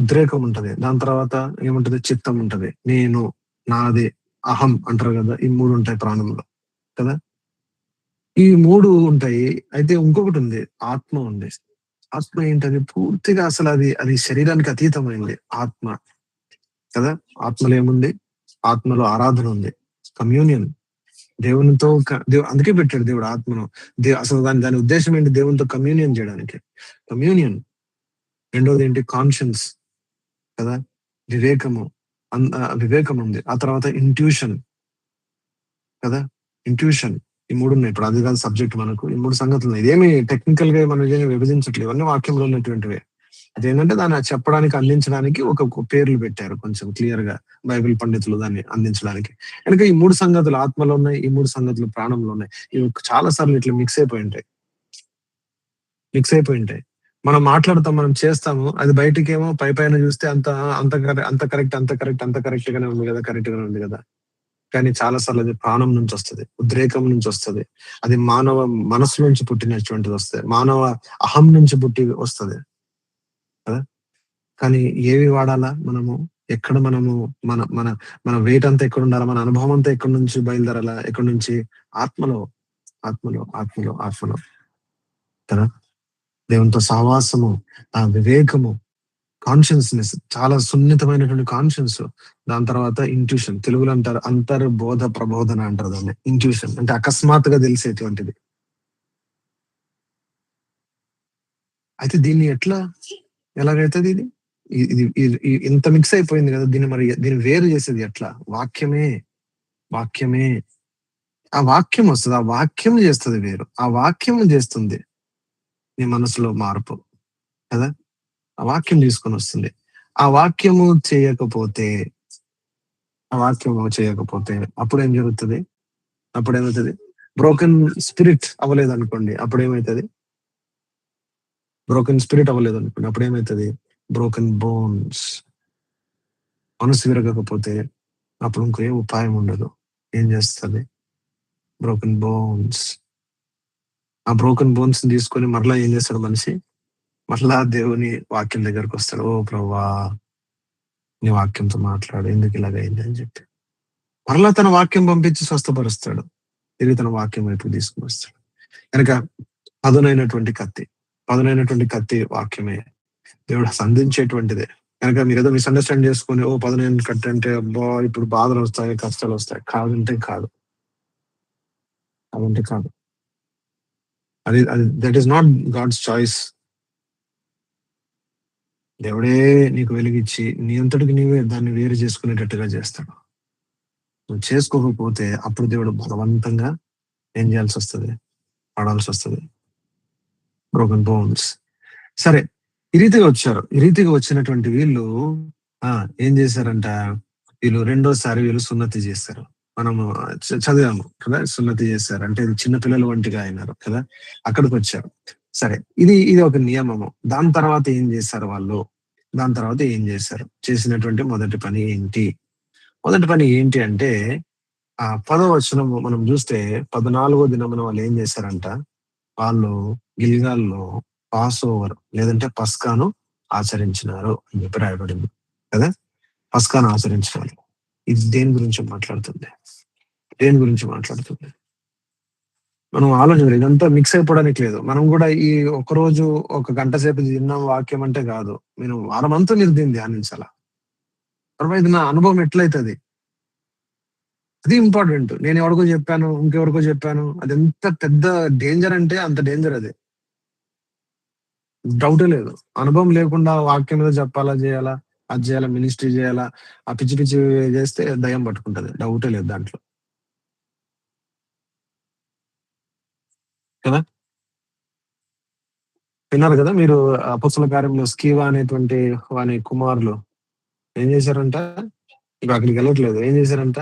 ఉద్రేకం ఉంటది, దాని తర్వాత ఏముంటది, చిత్తం ఉంటది, నేను, నాది, అహం అంటారు కదా. ఈ 3 ఉంటాయి ప్రాణంలో కదా. ఈ 3 ఉంటాయి. అయితే ఇంకొకటి ఉంది, ఆత్మ ఉంది. ఆత్మ ఏంటది, పూర్తిగా అసలు అది శరీరానికి అతీతమైంది ఆత్మ కదా. ఆత్మలో ఏముంది, ఆత్మలో ఆరాధన ఉంది, కమ్యూనియన్ దేవునితో. అందుకే పెట్టాడు దేవుడు ఆత్మను. అసలు దాని ఉద్దేశం ఏంటి, దేవునితో కమ్యూనియన్ చేయడానికి. కమ్యూనియన్. రెండోది ఏంటి, కాన్షియన్స్ కదా, వివేకం ఉంది. ఆ తర్వాత ఇంట్యూషన్ కదా, ఇంట్యూషన్. ఈ 3 ఉన్నాయి. ఇప్పుడు అది కాదు సబ్జెక్ట్ మనకు. ఈ 3 సంగతులు ఉన్నాయి. ఇదేమి టెక్నికల్ గా మనం ఏమి విభజించట్లేదు, అన్ని వాక్యంలో ఉన్నటువంటివే. అదేంటంటే దాన్ని చెప్పడానికి, అందించడానికి ఒక పేర్లు పెట్టారు కొంచెం క్లియర్ గా బైబిల్ పండితులు దాన్ని అందించడానికి. కనుక ఈ 3 సంగతులు ఆత్మలో ఉన్నాయి, ఈ 3 సంగతులు ప్రాణంలో ఉన్నాయి. ఇవి చాలా సార్లు ఇట్లా మిక్స్ అయిపోయి ఉంటాయి. మనం మాట్లాడతాం, మనం చేస్తాము, అది బయటికేమో పైన చూస్తే అంత కరెక్ట్ గానే ఉంది కదా. కానీ చాలా సార్లు అది ప్రాణం నుంచి వస్తుంది, ఉద్రేకం నుంచి వస్తుంది, అది మానవ మనసు నుంచి పుట్టినటువంటిది వస్తుంది, మానవ అహం నుంచి పుట్టి వస్తుంది కదా. కానీ ఏవి వాడాలా మనము, ఎక్కడ మనము మన మన మన వెయిట్ అంతా ఎక్కడ ఉండాలా, మన అనుభవం అంతా ఎక్కడి నుంచి బయలుదేరాలా, ఎక్కడి నుంచి, ఆత్మలో కదా. దేవునితో సహవాసము, ఆ వివేకము, కాన్షియస్నెస్, చాలా సున్నితమైనటువంటి కాన్షియన్స్. దాని తర్వాత ఇంట్యూషన్, తెలుగులో అంటారు అంతర్బోధ ప్రబోధన అంటారు దాన్ని. ఇంట్యూషన్ అంటే అకస్మాత్తుగా తెలిసేటువంటిది. అయితే దీన్ని ఎలాగైతుంది ఇది ఇంత మిక్స్ అయిపోయింది కదా. దీన్ని వేరు చేసేది ఎట్లా, వాక్యమే. ఆ వాక్యం వస్తుంది, ఆ వాక్యం చేస్తుంది వేరు, ఆ వాక్యం చేస్తుంది నీ మనసులో మార్పు కదా. ఆ వాక్యం తీసుకొని వస్తుంది. ఆ వాక్యము చేయకపోతే అప్పుడు ఏమవుతుంది, బ్రోకెన్ స్పిరిట్ అవ్వలేదు అనుకోండి, అప్పుడు ఏమవుతుంది, బ్రోకెన్ బోన్స్. మనసు విరగకపోతే అప్పుడు ఇంకో ఉపాయం ఉండదు. ఏం చేస్తుంది, బ్రోకెన్ బోన్స్. ఆ బ్రోకెన్ బోన్స్ తీసుకొని మరలా ఏం చేస్తాడు మనిషి, మరలా దేవుని వాక్యం దగ్గరకు వస్తాడు. ఓ ప్రభువా, నీ వాక్యంతో మాట్లాడు, ఎందుకు ఇలాగైంది అని చెప్పి మరలా తన వాక్యం పంపించి స్వస్థపరుస్తాడు, తిరిగి తన వాక్యం వైపు తీసుకుని వస్తాడు. కనుక పదునైనటువంటి కత్తి వాక్యమే, దేవుడు సంధించేటువంటిదే. కనుక మీరు ఏదో మిస్అండర్స్టాండ్ చేసుకుని, ఓ 10 కత్తి అంటే అబ్బా ఇప్పుడు బాధలు వస్తాయి, కష్టాలు వస్తాయి, కాదు. అది that is not God's choice. దేవుడే నీకు వెలిగించి నీ అంతటికి నీవే దాన్ని వేరు చేసుకునేటట్టుగా చేస్తాడు. నువ్వు చేసుకోకపోతే అప్పుడు దేవుడు బలవంతంగా ఏం చేయాల్సి వస్తుంది, పడాల్సి వస్తుంది. Broken bones. సరే, ఈ రీతిగా వచ్చినటువంటి వీళ్ళు ఏం చేశారంట, వీళ్ళు రెండోసారి సున్నతి చేస్తారు. మనము చదివాము కదా, సున్నతి చేశారు అంటే చిన్న పిల్లలు వంటిగా అయినారు కదా. అక్కడికి వచ్చారు. సరే, ఇది ఒక నియమము. దాని తర్వాత ఏం చేశారు వాళ్ళు? చేసినటువంటి మొదటి పని ఏంటి? మొదటి పని ఏంటి అంటే 10వ వచనము మనం చూస్తే 14వ దినమున వాళ్ళు ఏం చేశారంట? వాళ్ళు గిల్గాల్లో పాస్ ఓవర్ లేదంటే పస్కాను ఆచరించినారు అని చెప్పి రాయబడింది కదా. పస్కాను ఆచరించినారు. ఇది దేని గురించి మాట్లాడుతుంది? మనం ఆలోచన ఇదంతా మిక్స్ అయిపోవడానికి లేదు. మనం కూడా ఈ ఒకరోజు ఒక గంట సేపు తిన్న వాక్యం అంటే కాదు. నేను వారమంతా మీరు దీన్ని ధ్యానించాల. తర్వాత ఇది నా అనుభవం ఎట్లయితుంది, అది ఇంపార్టెంట్. నేను ఎవరికో చెప్పాను, ఇంకెవరికో చెప్పాను, అది ఎంత పెద్ద డేంజర్ అంటే అంత డేంజర్. అది డౌటే లేదు. అనుభవం లేకుండా వాక్యం మీద చెప్పాలా, చేయాలా, అది చేయాలా, మినిస్ట్రీ చేయాలా, ఆ పిచ్చి పిచ్చి చేస్తే దయ్యం పట్టుకుంటది. డౌటే లేదు దాంట్లో కదా. విన్నారు కదా మీరు అపొస్తలుల కార్యంలో స్కీవా అనేటువంటి వాని కుమారులు ఏం చేశారంట? ఇప్పుడు అక్కడికి వెళ్ళట్లేదు. ఏం చేశారంట?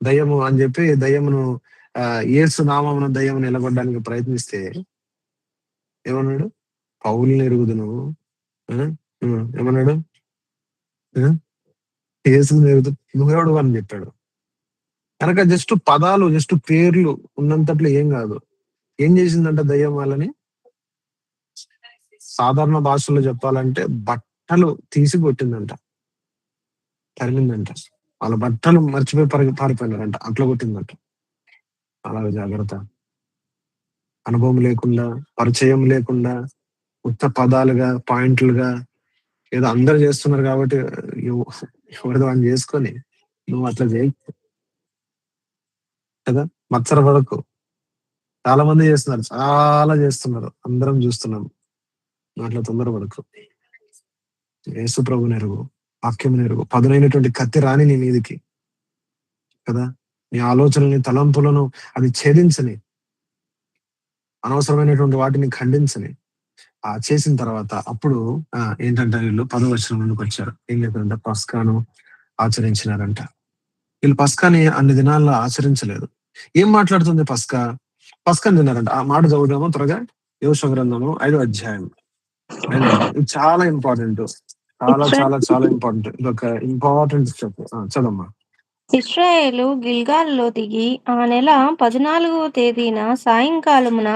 దయ్యము అని చెప్పి దయ్యమును యేసు నామమున దయ్యమును నిలబడడానికి ప్రయత్నిస్తే ఏమన్నాడు? పౌలుని ఎరుగుదును. ఏమన్నాడు? యేసుని ఎరుగుదు, నువ్వెవడు అని చెప్పాడు. కనుక జస్ట్ పదాలు, జస్ట్ పేర్లు ఉన్నంతట్లో ఏం కాదు. ఏం చేసిందంట దయ్యం వాళ్ళని? సాధారణ భాషలో చెప్పాలంటే బట్టలు తీసి కొట్టిందంట, తరిమిందంట. వాళ్ళ బట్టలు మర్చిపోయి పారిపోయినారంట, అట్లా కొట్టిందంట. అలాగే జాగ్రత్త. అనుభవం లేకుండా, పరిచయం లేకుండా, ఉత్త పదాలుగా, పాయింట్లుగా ఏదో అందరు చేస్తున్నారు కాబట్టి ఎవరిదో అని చేసుకొని నువ్వు అట్లా చేయి కదా. మత్సర పడకు. చాలా మంది చేస్తున్నారు, అందరం చూస్తున్నాం. అట్లా తొందరపడకు. యేసు ప్రభు నెరుగు, వాక్యం నెరుగు. పదునైనటువంటి కత్తి రాని నీ మీదికి కదా. నీ ఆలోచనని, తలంపులను అది ఛేదించని, అనవసరమైనటువంటి వాటిని ఖండించని. చేసిన తర్వాత అప్పుడు ఏంటంటే వీళ్ళు 10వ వచనంలోకి వచ్చారు. ఏం లేదంటే పస్కాను ఆచరించినారంట. వీళ్ళు పస్కాని అన్ని దినాల్లో ఆచరించలేదు. ఏం మాట్లాడుతుంది పస్కాని తిన్నారంట. ఆ మాట చదువుదాము త్వరగా. యెహోషువ గ్రంథము 5వ అధ్యాయం. ఇది చాలా ఇంపార్టెంట్. చాలా ఇంపార్టెంట్. ఇదొక ఇంపార్టెంట్ స్టెప్. చదమ్మా. ఇశ్రాయేలు గిల్గాల్లో దిగి ఆ నెల 14వ తేదీన సాయంకాలమున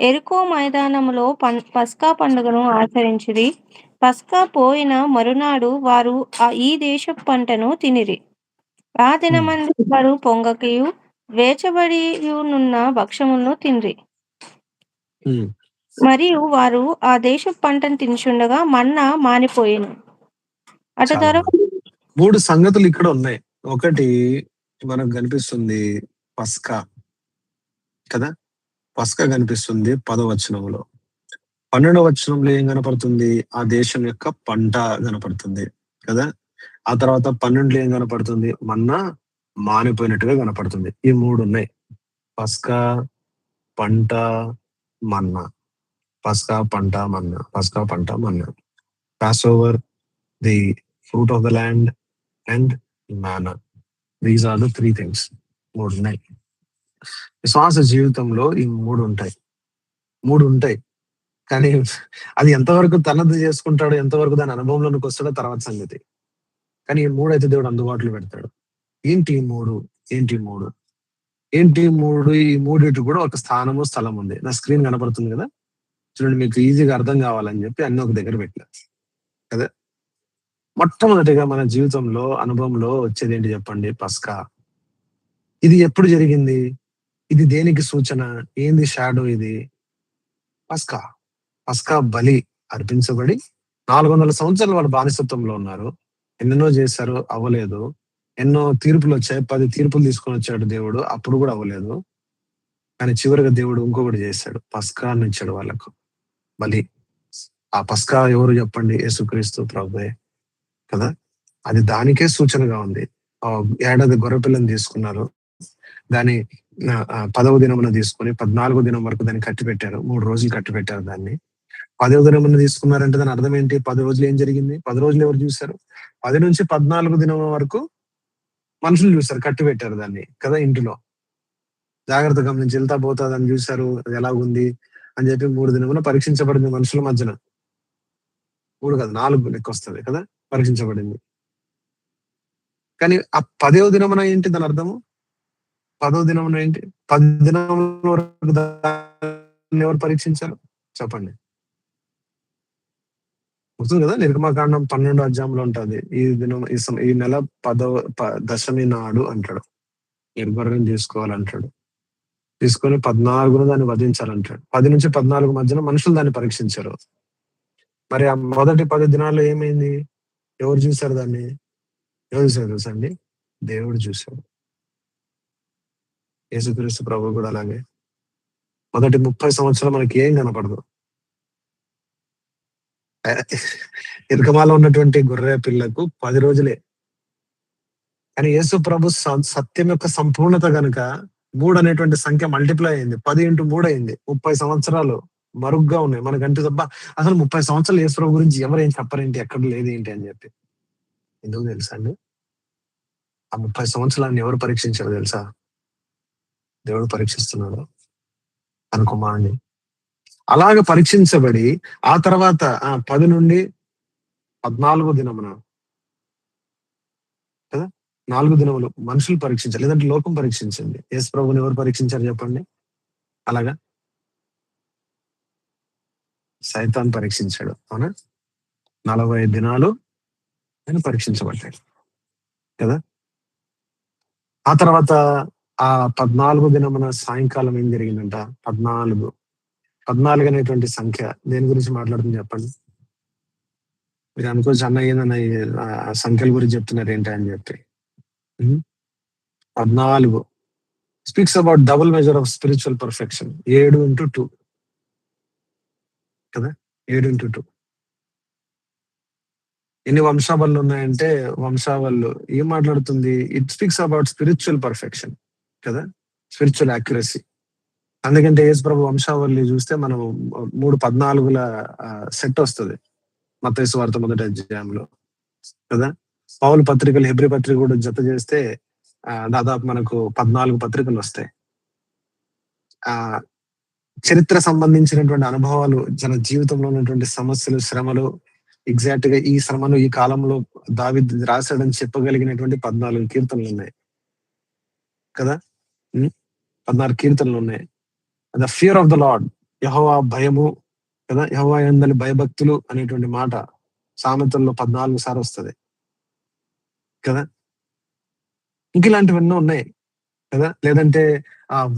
ఎరుకో మైదానములో పస్కా పండుగను ఆచరించిరి. పస్కా పోయిన మరునాడు వారు ఈ దేశపు పంటను తినిరి. ఆ దినమందు వారు పొంగకయు వేచబడియునున్న భక్షములను తినిరి. మరియు వారు ఆ దేశపు పంటను తినుచుండగా మన్నా మానిపోయెను. అటు తర్వాత 3 సంగతులు ఇక్కడ ఉన్నాయి. ఒకటి మనకు కనిపిస్తుంది పస్కా కదా. పస్కా కనిపిస్తుంది 10వ వచనంలో. 12వ వచనంలో ఏం కనపడుతుంది? ఆ దేశం యొక్క పంట కనపడుతుంది కదా. ఆ తర్వాత 12లో ఏం కనపడుతుంది? మన్నా మానిపోయినట్టుగా కనపడుతుంది. ఈ 3 ఉన్నాయి. పస్కా, పంట, మన్నా. పస్కా, పంట, మన్నా. పస్కా, పంట, మన్నా. Passover, the fruit of the land and manna. These are the 3 things. 3 ఉన్నాయి. విశ్వాస జీవితంలో ఈ 3 ఉంటాయి. కానీ అది ఎంతవరకు తనది చేసుకుంటాడో, ఎంతవరకు దాని అనుభవంలోనికి వస్తాడో తర్వాత సంగతి. కానీ ఈ 3 అయితే దేవుడు అందుబాటులో పెడతాడు. ఏంటి ఈ 3? ఈ 3 కూడా ఒక స్థానము, స్థలం ఉంది. నా స్క్రీన్ కనపడుతుంది కదా, చూడండి. మీకు ఈజీగా అర్థం కావాలని చెప్పి అన్ని ఒక దగ్గర పెట్టారు కదా. మొట్టమొదటిగా మన జీవితంలో, అనుభవంలో వచ్చేది ఏంటి చెప్పండి? పస్కా. ఇది ఎప్పుడు జరిగింది? ఇది దేనికి సూచన? ఏంది షాడో? ఇది పస్కా బలి అర్పించబడి 400 సంవత్సరాలు వాడు బానిసత్వంలో ఉన్నారు. ఎన్నెన్నో చేశారు, అవ్వలేదు. ఎన్నో తీర్పులు వచ్చాయి, 10 తీర్పులు తీసుకొని వచ్చాడు దేవుడు, అప్పుడు కూడా అవ్వలేదు. కానీ చివరిగా దేవుడు ఇంకొకటి చేశాడు, పస్కాన్ని ఇచ్చాడు వాళ్ళకు బలి. ఆ పస్కా ఎవరు చెప్పండి? యేసుక్రీస్తు ప్రభువే కదా. అది దానికే సూచనగా ఉంది. ఏడాది గొర్రెపిల్లని తీసుకున్నారు, దాన్ని 10వ దినమున తీసుకొని 14వ దినం వరకు దాన్ని కట్టి పెట్టారు. 3 రోజులు కట్టి పెట్టారు దాన్ని. 10వ దినమున తీసుకున్నారంటే దాని అర్థం ఏంటి? 10 రోజులు ఏం జరిగింది? 10 రోజులు ఎవరు చూశారు? 10 నుంచి 14 దినం వరకు మనుషులు చూశారు, కట్టి పెట్టారు దాన్ని కదా. ఇంటిలో జాగ్రత్త గమనించి వెళ్తా పోతా దాన్ని చూశారు, అది ఎలాగుంది అని చెప్పి 3 దినమున పరీక్షించబడింది మనుషుల మధ్యన. 3 కాదు 4 లెక్క వస్తుంది కదా, పరీక్షించబడింది. కానీ ఆ 10వ దినమున ఏంటి దాని అర్థము? 10వ దినమున ఏంటి? 10 దినముల వరకు దాన్ని ఎవరు పరీక్షించారు చెప్పండి? గుర్తుంది కదా, నిర్గమకాండం 12వ అధ్యాయంలో ఉంటుంది. ఈ దినం ఈ నెల 10వ దశమి నాడు అంటాడు, నిర్భరం చేసుకోవాలంటాడు. తీసుకొని 14న దాన్ని వధించాలంటాడు. 10 నుంచి 14 మధ్యన మనుషులు దాన్ని పరీక్షించారు. మరి ఆ మొదటి 10 దినాల్లో ఏమైంది? ఎవరు చూశారు దాన్ని? ఎవరు చూశారు తెలుసండి? దేవుడు చూశాడు. యేసుక్రీస్తు ప్రభు కూడా అలాగే. మొదటి 30 సంవత్సరాలు మనకి ఏం కనపడదు. ఇరకమాలో ఉన్నటువంటి గొర్రె పిల్లకు 10 రోజులే. కానీ యేసు ప్రభు సత్యం యొక్క సంపూర్ణత గనుక 3 అనేటువంటి సంఖ్య మల్టిప్లై అయింది. 10 × 3 అయింది. 30 సంవత్సరాలు మరుగ్గా ఉన్నాయి మనకంటే. తప్ప అసలు 30 సంవత్సరాలు యేసు ప్రభు గురించి ఎవరేం చెప్పరేంటి, ఎక్కడ లేదు ఏంటి అని చెప్పి. ఎందుకు తెలుసా అండి? ఆ 30 సంవత్సరాలను ఎవరు పరీక్షించారు తెలుసా? దేవుడు పరీక్షిస్తున్నాడు తన కుమారుని. అలాగ పరీక్షించబడి ఆ తర్వాత 10 నుండి 14 దినమున కదా, 4 దినములు మనుషులు పరీక్షించారు, లేదంటే లోకం పరీక్షించింది. యేసు ప్రభుని ఎవరు పరీక్షించారు చెప్పండి? అలాగా సైతాన్ పరీక్షించాడు. అవునా? 40 దినాలు ఆయన పరీక్షించబడ్డాడు కదా. ఆ తర్వాత ఆ 14 దినమున సాయంకాలం ఏం జరిగిందంట? 14 అనేటువంటి సంఖ్య దేని గురించి మాట్లాడుతుంది చెప్పండి? మీరు అనుకోవచ్చు, అన్న ఏందన్న సంఖ్యల గురించి చెప్తున్నారు ఏంటి అని చెప్పి. 14 speaks about double measure of spiritual perfection. 7 × 2 కదా, 7 × 2. ఎన్ని వంశావళులు ఉన్నాయంటే, వంశావళులు ఏం మాట్లాడుతుంది? It speaks about spiritual perfection కదా, స్పిరిచువల్ యాక్యురసీ. అందుకంటే యేసు ప్రభు వంశావళి చూస్తే మనం 3:14 సెట్ వస్తుంది మత్తయి సువార్త 1వ అధ్యాయంలో కదా. పౌలు పత్రికలు, హెబ్రీ పత్రిక కూడా జత చేస్తే దాదాపు మనకు 14 పత్రికలు వస్తాయి. ఆ చరిత్ర సంబంధించినటువంటి అనుభవాలు, జన జీవితంలో ఉన్నటువంటి సమస్యలు, శ్రమలు, ఎగ్జాక్ట్ గా ఈ శ్రమను ఈ కాలంలో దావీదు రాశాడని చెప్పగలిగినటువంటి 14 కీర్తనలు ఉన్నాయి కదా. 14 కీర్తనలు ఉన్నాయి. The fear of the Lord, యెహోవా భయము కదా, యెహోవా యందలి భయభక్తులు అనేటువంటి మాట సామెతల్లో 14 సార్లు వస్తుంది కదా. ఇంక ఇలాంటివన్నీ ఉన్నాయి కదా. లేదంటే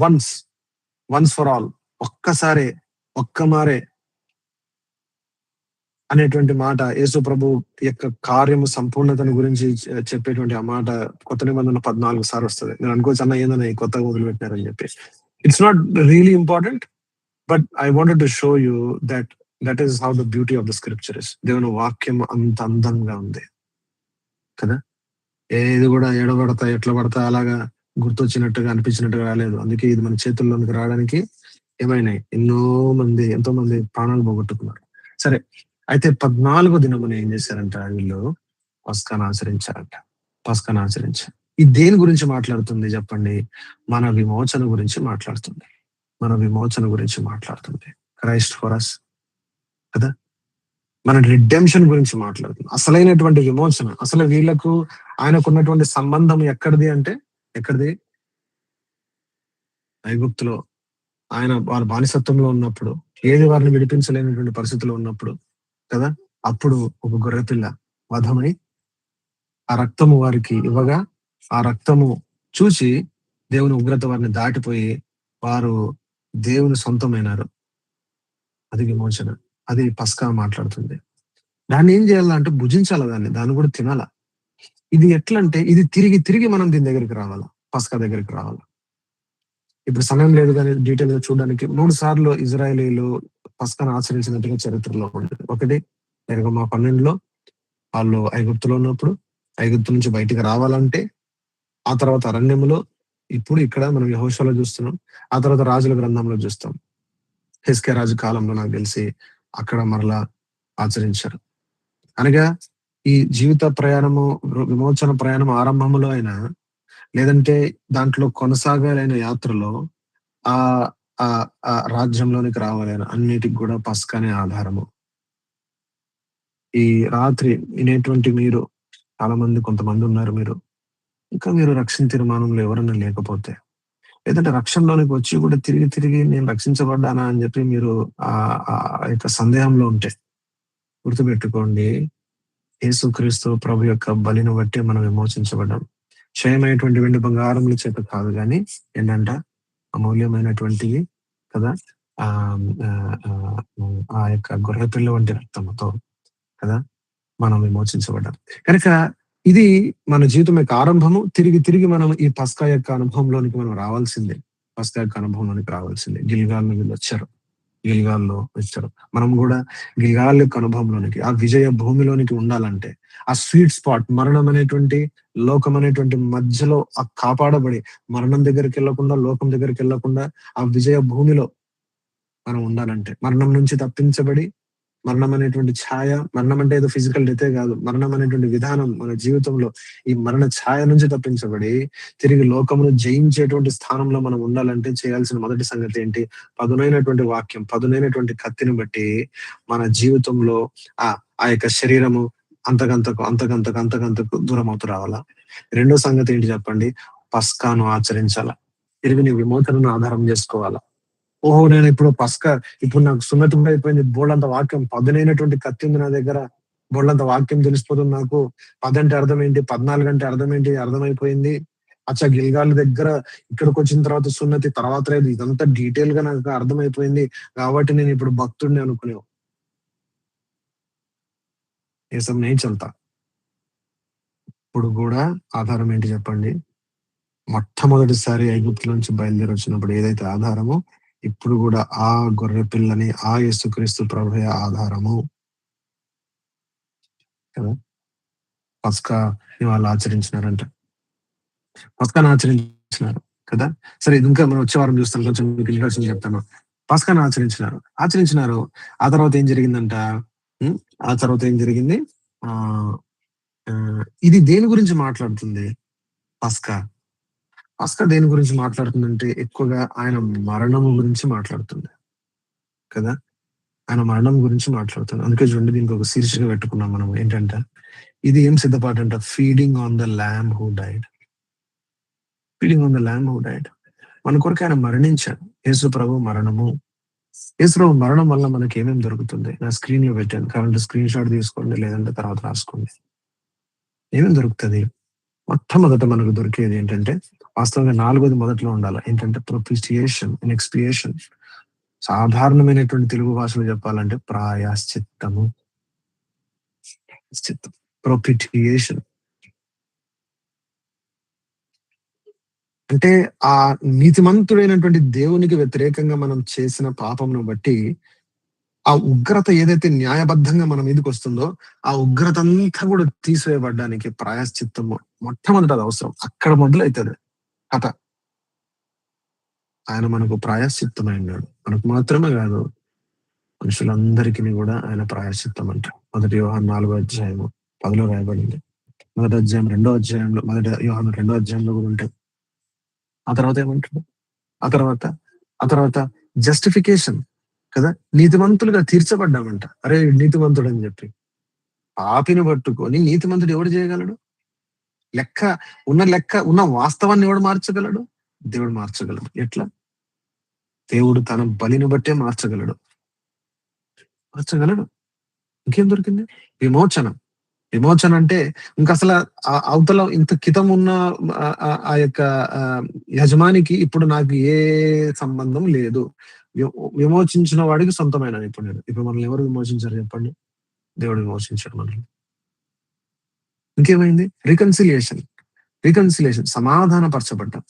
వన్స్ ఫర్ ఆల్, ఒక్కసారే ఒక్కమారే అనేటువంటి మాట యేసు ప్రభు యొక్క కార్యము సంపూర్ణతను గురించి చెప్పేటువంటి ఆ మాట కొత్త నిబంధన 14 సార్లు వస్తుంది. నేను అనుకోవచ్చు, అన్న ఏందన్నా కొత్తగా మొదలుపెట్టినారని చెప్పి. It's not really important, but I wanted to show you that is how the beauty of the scripture is. దేవుని వాక్యం అంత అందంగా ఉంది కదా. ఏది కూడా ఎడబడతా ఎట్లా పడతా అలాగా గుర్తొచ్చినట్టుగా అనిపించినట్టుగా రాలేదు. అందుకే ఇది మన చేతుల్లోనికి రావడానికి ఏమైనాయి, ఎంతో మంది ప్రాణాలు పోగొట్టుకున్నారు. సరే, అయితే 14 దినమున ఏం చేశారంట? వీళ్ళు పస్కాను ఆచరించారంట. ఇది దేని గురించి మాట్లాడుతుంది చెప్పండి? మన విమోచన గురించి మాట్లాడుతుంది. క్రైస్ట్ ఫర్ us కదా. మన రిడెంప్షన్ గురించి మాట్లాడుతుంది. అసలైనటువంటి విమోచన. అసలు వీళ్ళకు ఆయనకున్నటువంటి సంబంధం ఎక్కడిది అంటే, ఐగుప్తులో ఆయన వారి బానిసత్వంలో ఉన్నప్పుడు, ఏది వారిని విడిపించలేనటువంటి పరిస్థితిలో ఉన్నప్పుడు కదా, అప్పుడు ఒక గొర్రెపిల్ల వధమై ఆ రక్తము వారికి ఇవ్వగా, ఆ రక్తము చూసి దేవుని ఉగ్రత వారిని దాటిపోయి వారు దేవుని సొంతమైనారు. అది విమోచన. అది పస్కా మాట్లాడుతుంది. దాన్ని ఏం చేయాలంటే భుజించాల, దాన్ని కూడా తినాల. ఇది ఎట్లంటే, ఇది తిరిగి మనం దీని దగ్గరికి రావాలా, పస్కా దగ్గరికి రావాలా. ఇప్పుడు సమయం లేదు కానీ డీటెయిల్ గా చూడడానికి 3 సార్లు ఇజ్రాయేలీలు పస్కాను ఆచరించినట్టుగా చరిత్రలో ఉంటుంది. ఒకటి నిర్గమ 12లో వాళ్ళు ఐగుప్తులో ఉన్నప్పుడు, ఐగుప్తు నుంచి బయటికి రావాలంటే, ఆ తర్వాత అరణ్యములో, ఇప్పుడు ఇక్కడ మనం యెహోషువలో చూస్తున్నాం, ఆ తర్వాత రాజుల గ్రంథంలో చూస్తాం. హెస్కే రాజు కాలంలో నాకు తెలిసి అక్కడ మరలా ఆచరించారు. అనగా ఈ జీవిత ప్రయాణము, విమోచన ప్రయాణం ఆరంభంలో అయినా, లేదంటే దాంట్లో కొనసాగాలైన యాత్రలో ఆ రాజ్యంలోనికి రావాలని అన్నిటికి కూడా పస్కానే ఆధారము. ఈ రాత్రి వినేటువంటి మీరు చాలా మంది కొంతమంది ఉన్నారు. ఇంకా మీరు రక్షణ తీర్మానంలో ఎవరన్నా లేకపోతే, లేదంటే రక్షణలోనికి వచ్చి కూడా తిరిగి తిరిగి నేను రక్షించబడ్డానా అని చెప్పి మీరు ఆ ఆ యొక్క సందేహంలో ఉంటే గుర్తుపెట్టుకోండి, యేసుక్రీస్తు ప్రభు యొక్క బలిని బట్టి మనం విమోచించబడ్డాం. క్షయమైనటువంటి వెండి బంగారముల చేత కాదు, కానీ ఏంటంట అమూల్యమైనటువంటివి కదా, ఆ ఆ యొక్క గొర్రెపిల్ల వంటి రక్తముతో కదా మనం విమోచించబడ్డాం. కనుక ఇది మన జీవితం యొక్క ఆరంభము. తిరిగి తిరిగి మనం ఈ పస్కా యొక్క అనుభవంలోనికి మనం రావాల్సిందే. పస్కా యొక్క అనుభవంలోనికి రావాల్సిందే. గిల్గాల్లో వీళ్ళు వచ్చారు. గిల్గాల్లో వచ్చారు. మనం కూడా గిల్గాల్ యొక్క అనుభవంలోనికి, ఆ విజయ భూమిలోనికి ఉండాలంటే, ఆ స్వీట్ స్పాట్ మరణం అనేటువంటి లోకం అనేటువంటి మధ్యలో ఆ కాపాడబడి, మరణం దగ్గరికి వెళ్ళకుండా, లోకం దగ్గరికి వెళ్ళకుండా ఆ విజయ భూమిలో మనం ఉండాలంటే, మరణం నుంచి తప్పించబడి, మరణం అనేటువంటి ఛాయ, మరణం అంటే ఏదో ఫిజికల్ డెతే కాదు, మరణం అనేటువంటి విధానం మన జీవితంలో ఈ మరణ ఛాయ నుంచి తప్పించబడి తిరిగి లోకమును జయించేటువంటి స్థానంలో మనం ఉండాలంటే చేయాల్సిన మొదటి సంగతి ఏంటి? పదునైనటువంటి వాక్యం, పదునైనటువంటి కత్తిని బట్టి మన జీవితంలో ఆ ఆ యొక్క శరీరము అంతకంతకు దూరం అవుతూ రావాలా. రెండో సంగతి ఏంటి చెప్పండి? పస్కాను ఆచరించాలా. తిరిగి నీ విమోచనను ఆధారం చేసుకోవాలా. ఓహో, నేను ఇప్పుడు నాకు సున్నతి కూడా అయిపోయింది, బోళ్ళంత వాక్యం, పదునైనటువంటి కత్తి ఉంది నా దగ్గర, బోళ్ళంత వాక్యం తెలిసిపోతుంది నాకు. 10 అంటే అర్థం ఏంటి, 14 అంటే అర్థం ఏంటి అర్థమైపోయింది. అచ్చా గిల్గాల్ దగ్గర ఇక్కడికి వచ్చిన తర్వాత సున్నతి తర్వాత లేదు, ఇదంతా డీటెయిల్ గా నాకు అర్థమైపోయింది కాబట్టి నేను ఇప్పుడు భక్తుడిని అనుకునేవు. ఏ సబ్ नहीं चलता. ఇప్పుడు కూడా ఆధారం ఏంటి చెప్పండి? మొట్టమొదటిసారి ఐగుప్తు నుంచి బయలుదేరి వచ్చినప్పుడు ఏదైతే ఆధారమో, ఇప్పుడు కూడా ఆ గొర్రె పిల్లని, ఆ యేసుక్రీస్తు ప్రభువే ఆధారము కదా. పస్కా వాళ్ళు ఆచరించినారంట, పస్కాను ఆచరించినారు కదా. సరే, ఇది ఇంకా మనం వచ్చే వారం చూస్తాం, కొంచెం మీకు ఇంట్రెస్టింగ్ చెప్తాను. పస్కాను ఆచరించినారు. ఆ తర్వాత ఏం జరిగిందంట? ఆ తర్వాత ఏం జరిగింది? ఆ ఇది దేని గురించి మాట్లాడుతుంది? పస్కా దేని గురించి మాట్లాడుతుందంటే ఎక్కువగా ఆయన మరణం గురించి మాట్లాడుతుంది కదా. ఆయన మరణం గురించి మాట్లాడుతుంది. అందుకే చూడండి, దీనికి ఒక శీర్షిక పెట్టుకున్నాం మనం. ఏంటంటే ఇది ఏం సిద్ధపాటు అంట? Feeding on the lamb who died. Feeding on the lamb who died. మన కొరకు ఆయన మరణించాడు. యేసు ప్రభు మరణము, యేసు ప్రభు మరణం వల్ల మనకి ఏమేమి దొరుకుతుంది? నా స్క్రీన్ లో పెట్టాను, కాబట్టి స్క్రీన్ షాట్ తీసుకోండి, లేదంటే తర్వాత రాసుకోండి. ఏమేమి దొరుకుతుంది? మొట్టమొదట మనకు దొరికేది ఏంటంటే, వాస్తవంగా 4వది మొదట్లో ఉండాలి. ఏంటంటే ప్రొపిషియేషన్ అండ్ ఎక్స్పియేషన్. సాధారణమైనటువంటి తెలుగు భాషలో చెప్పాలంటే ప్రాయశ్చిత్తము. ప్రొపిషియేషన్ అంటే ఆ నీతిమంతుడైనటువంటి దేవునికి వ్యతిరేకంగా మనం చేసిన పాపమును బట్టి ఆ ఉగ్రత ఏదైతే న్యాయబద్ధంగా మన మీదకి వస్తుందో, ఆ ఉగ్రత అంతా కూడా తీసివేయబడ్డానికి ప్రాయశ్చిత్తము మొట్టమొదటి అది అవసరం. అక్కడ మొదలవుతుంది కథ. ఆయన మనకు ప్రాయశ్చిత్తమైనాడు. మనకు మాత్రమే కాదు, మనుషులందరికీ కూడా ఆయన ప్రాయశ్చిత్తం అంట. 1 యోహాను 4వ అధ్యాయము 10లో రాయబడింది. 1వ అధ్యాయం 2వ అధ్యాయంలో, 1 యోహాను 2వ అధ్యాయంలో కూడా ఉంటాయి. ఆ తర్వాత ఏమంటాడు? ఆ తర్వాత జస్టిఫికేషన్ కదా. నీతిమంతులుగా తీర్చబడ్డామంట. అరే నీతిమంతుడు అని చెప్పి పాపిని పట్టుకొని నీతిమంతుడు ఎవడు చేయగలడు? లెక్క ఉన్న వాస్తవాన్ని ఎవడు మార్చగలడు? దేవుడు మార్చగలడు. ఎట్లా? దేవుడు తన బలిని బట్టే మార్చగలడు. ఇంకేం దొరికింది? విమోచన అంటే ఇంకా అసలు అవతల ఇంత కితం ఉన్న ఆ యొక్క యజమానికి ఇప్పుడు నాకు ఏ సంబంధం లేదు. విమోచించిన వాడికి సొంతమైన. ఇప్పుడు మనల్ని ఎవరు విమోచించారు చెప్పండి? దేవుడు విమోచించాడు మనల్ని. ఇంకేమైంది? రికన్సిలియేషన్. సమాధాన పరచబడ్డాం.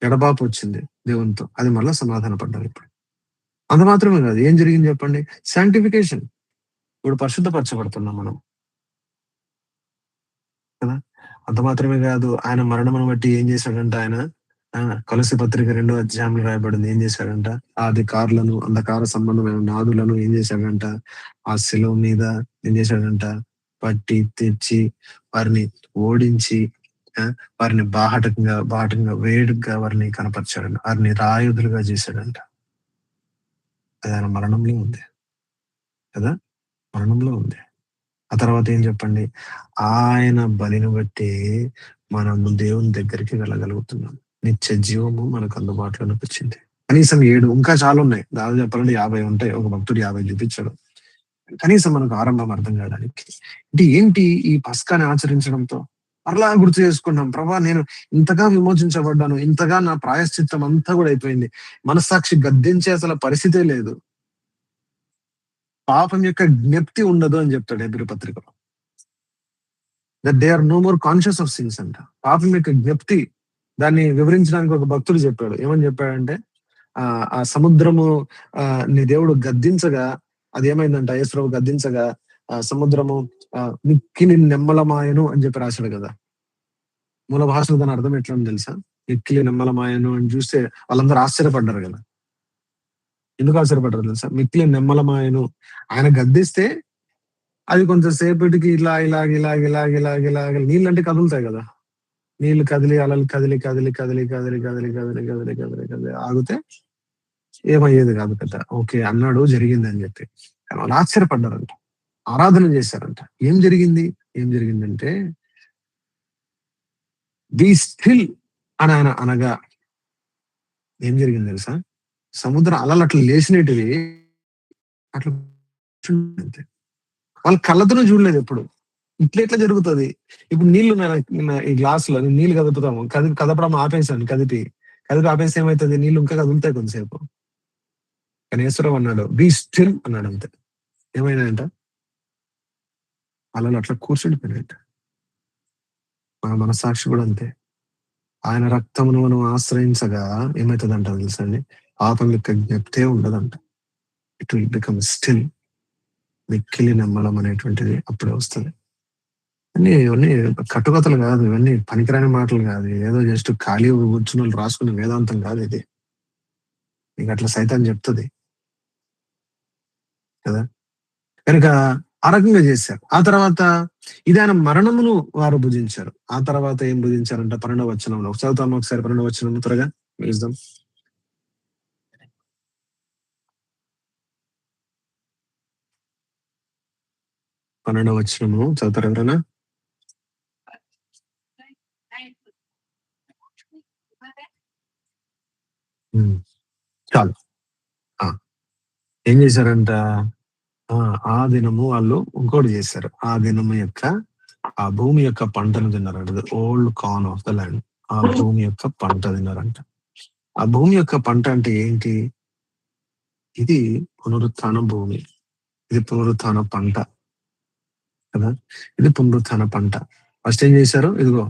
ఎడబాపు వచ్చింది దేవునితో, అది మళ్ళా సమాధాన పడ్డాం. ఇప్పుడు అంత మాత్రమే కాదు, ఏం జరిగింది చెప్పండి? శాంటిఫికేషన్. ఇప్పుడు పరిశుద్ధపరచబడుతున్నాం మనం కదా. అంత మాత్రమే కాదు, ఆయన మరణమును బట్టి ఏం చేశాడంట? ఆయన కొలస్సీ పత్రిక 2వ అధ్యాయంలో రాయబడింది. ఏం చేశాడంట? ఆ అధికారులను, అంధకార సంబంధమైన నాదులను ఏం చేశాడంట? ఆ శిలువ మీద ఏం చేశాడంట? పట్టి తెచ్చి వారిని ఓడించి, వారిని బాహటంగా వేడుగా వారిని కనపరిచాడంట. వారిని రాయుధులుగా చేశాడంట. అది ఆయన మరణంలో ఉంది కదా, మరణంలో ఉంది. ఆ తర్వాత ఏం చెప్పండి, ఆయన బలిని బట్టి మనము దేవుని దగ్గరికి వెళ్ళగలుగుతున్నాం. నిత్య జీవము మనకు అందుబాటులోకి వచ్చింది. కనీసం 7 ఇంకా చాలా ఉన్నాయి. దాదాపు చెప్పాలంటే 50 ఉంటాయి. ఒక భక్తుడు 50 చూపించాడు. కనీసం మనకు ఆరంభం అర్థం కావడానికి. అంటే ఏంటి ఈ పస్కాని ఆచరించడంతో? మరలా గుర్తు చేసుకున్నాం, ప్రభా నేను ఇంతగా విమోచించబడ్డాను, ఇంతగా నా ప్రాయశ్చిత్తం అంతా కూడా అయిపోయింది. మనస్సాక్షి గద్దించే అసలు పరిస్థితే లేదు. పాపం యొక్క జ్ఞప్తి ఉండదు అని చెప్తాడు హెబ్రీ పత్రికలో. That they are no more conscious of sins అంట. పాపం యొక్క జ్ఞప్తి, దాన్ని వివరించడానికి ఒక భక్తుడు చెప్పాడు. ఏమని చెప్పాడంటే, ఆ సముద్రము నీ దేవుడు గద్దించగా అది ఏమైందంట, యేసుప్రభు గద్దించగా సముద్రము మిక్కిలి నెమ్మలమాయను అని చెప్పి రాశాడు కదా. మూల భాషలో దాని అర్థం ఎట్లా తెలుసా? మిక్కిలి నెమ్మలమాయను అని చూస్తే వాళ్ళందరూ ఆశ్చర్యపడ్డారు కదా. ఎందుకు ఆశ్చర్యపడ్డారు తెలుసా? మిక్కిలి నెమ్మలమాయను, ఆయన గద్దిస్తే అది కొంచెంసేపటికి ఇలాగ నీళ్ళు అంటే కదులుతాయి కదా. నీళ్లు కదిలి అలలు కదిలి కదిలి కదిలి కదిలి కదిలి కదిలి కదిలి కదిలి కదిలి ఆగితే ఏమయ్యేది కాదు కదా. ఓకే అన్నాడు, జరిగింది అని చెప్పి వాళ్ళు ఆశ్చర్యపడ్డారంట, ఆరాధన చేశారంట. ఏం జరిగిందంటే బీ స్టిల్ అని ఆయన అనగా ఏం జరిగింది తెలుసా? సముద్ర అలలు అట్లా లేచినటివి అట్లా అంతే. వాళ్ళ కళ్ళతోనే చూడలేదు ఎప్పుడు. ఇట్లా జరుగుతుంది. ఇప్పుడు నీళ్లు ఈ గ్లాస్ లో నీళ్లు కదుపుతాము, కదపడం ఆపేసాను, కదిపి ఆపేసి ఏమవుతుంది, నీళ్లు ఇంకా కదులుతాయి కొంతసేపు. కానీ యేసురావు అన్నాడు బీ స్టిల్ అన్నాడు, అంతే. ఏమైనాయంట, అలలు అట్లా కూర్చుండిపోయినాయంట. మన మనసాక్షి కూడా అంతే. ఆయన రక్తమును మనం ఆశ్రయించగా ఏమవుతుందంట తెలుసండి, పాపం యొక్క జ్ఞప్తే ఉండదంట. It will become still. మిక్కిలి నమ్మలం అనేటువంటిది అప్పుడే వస్తుంది. ఇవన్నీ కట్టుకథలు కాదు, ఇవన్నీ పనికిరాని మాటలు కాదు, ఏదో జస్ట్ ఖాళీ కూర్చుని వాళ్ళు రాసుకునే వేదాంతం కాదు ఇది. నీకు అట్లా సైతాన్ చెప్తుంది కదా. కనుక ఆ రకంగా చేశారు. ఆ తర్వాత ఇది ఆయన మరణమును వారు భుజించారు. ఆ తర్వాత ఏం భుజించారంట, 12వ వచనంలో చదువుతాము ఒకసారి. 12వ వచనం త్వరగా వేద్దాం. 12వ వచనము చదువుతారు ఎవరైనా? చాలు. ఏం చేశారంట, ఆ దినము వాళ్ళు ఇంకోటి చేశారు. ఆ దినము యొక్క ఆ భూమి యొక్క పంటను తిన్నారంట. Old corn of the land. ఆ భూమి యొక్క పంట తిన్నారంట. ఆ భూమి యొక్క పంట అంటే ఏంటి? ఇది పునరుత్థాన భూమి, ఇది పునరుత్థాన పంట కదా. ఇది పునరుత్థాన పంట. ఫస్ట్ ఏం చేశారు, ఇదిగో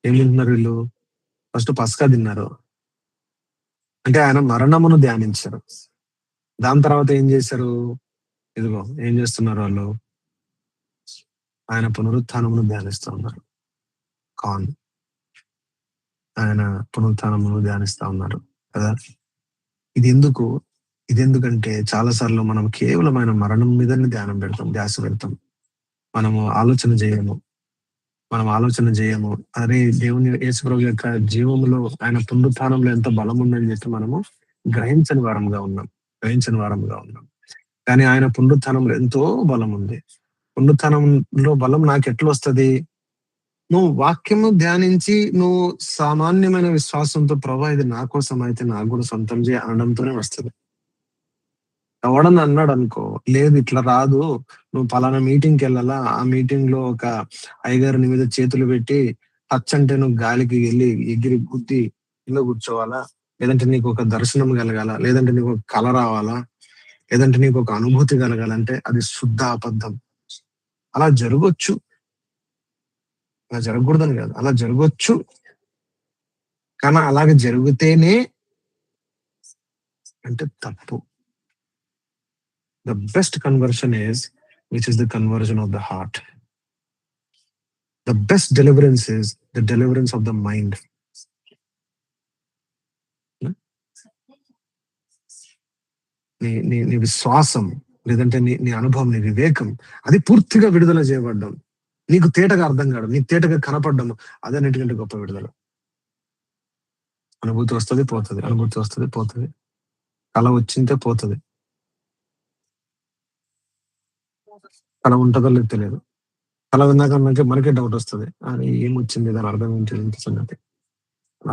ఏం తింటున్నారు వీళ్ళు, ఫస్ట్ పస్కా తిన్నారు, అంటే ఆయన మరణమును ధ్యానించారు. దాని తర్వాత ఏం చేశారు, ఇదిగో ఏం చేస్తున్నారు వాళ్ళు, ఆయన పునరుత్థానమును ధ్యానిస్తూ ఉన్నారు. కాన్ ఆయన పునరుత్థానమును ధ్యానిస్తా ఉన్నారు కదా. ఇది ఎందుకంటే చాలా సార్లు మనం కేవలం ఆయన మరణం మీదనే ధ్యానం పెడతాం, ధ్యాస పెడతాం. మనము ఆలోచన చేయము. అరే దేవుని యేసుప్రభు యొక్క జీవములో ఆయన పునరుత్థానంలో ఎంత బలం ఉందని చెప్పి మనము గ్రహించని వారంగా ఉన్నాం. కానీ ఆయన పునరుత్థానంలో ఎంతో బలం ఉంది. పునరుత్థానంలో బలం నాకు ఎట్లా వస్తుంది? నువ్వు వాక్యము ధ్యానించి నువ్వు సామాన్యమైన విశ్వాసంతో, ప్రభా ఇది నా కోసం అయితే నాకు కూడా సొంతం చేయ అనడంతోనే వస్తుంది. ఎవడన్నా అన్నాడు అనుకో, లేదు ఇట్లా రాదు, నువ్వు పలానా మీటింగ్కి వెళ్ళాలా, ఆ మీటింగ్ లో ఒక అయ్యగారిని మీద చేతులు పెట్టి టచ్ అంటే నువ్వు గాలికి వెళ్ళి ఎగిరి గుద్ది కింద కూర్చోవాలా, లేదంటే నీకు ఒక దర్శనం కలగాల, లేదంటే నీకు ఒక కళ రావాలా, లేదంటే నీకు ఒక అనుభూతి కలగాలంటే అది శుద్ధ అబద్ధం. అలా జరగొచ్చు, అలా జరగకూడదని కాదు, అలా జరగొచ్చు. కానీ అలాగే జరిగితేనే అంటే తప్పు. The best conversion is, which is the conversion of the heart. The best deliverance is the deliverance of the mind. నీ విశ్వాసం, లేదంటే నీ అనుభవం, నీ వివేకం, అది పూర్తిగా విడుదల చేయబడ్డం, నీకు తేటగా అర్థం కావడం, నీకు తేటగా కనపడడం, అదన్నిటికంటే గొప్ప విడుదల. అనుభూతి వస్తుంది పోతుంది, కళ వచ్చింటే పోతుంది, కళ ఉంటుందో లేదు తెలియదు. కళ విన్నాక మనకే డౌట్ వస్తుంది, అది ఏమొచ్చింది, దాని అర్థం ఏంటి సంగతి.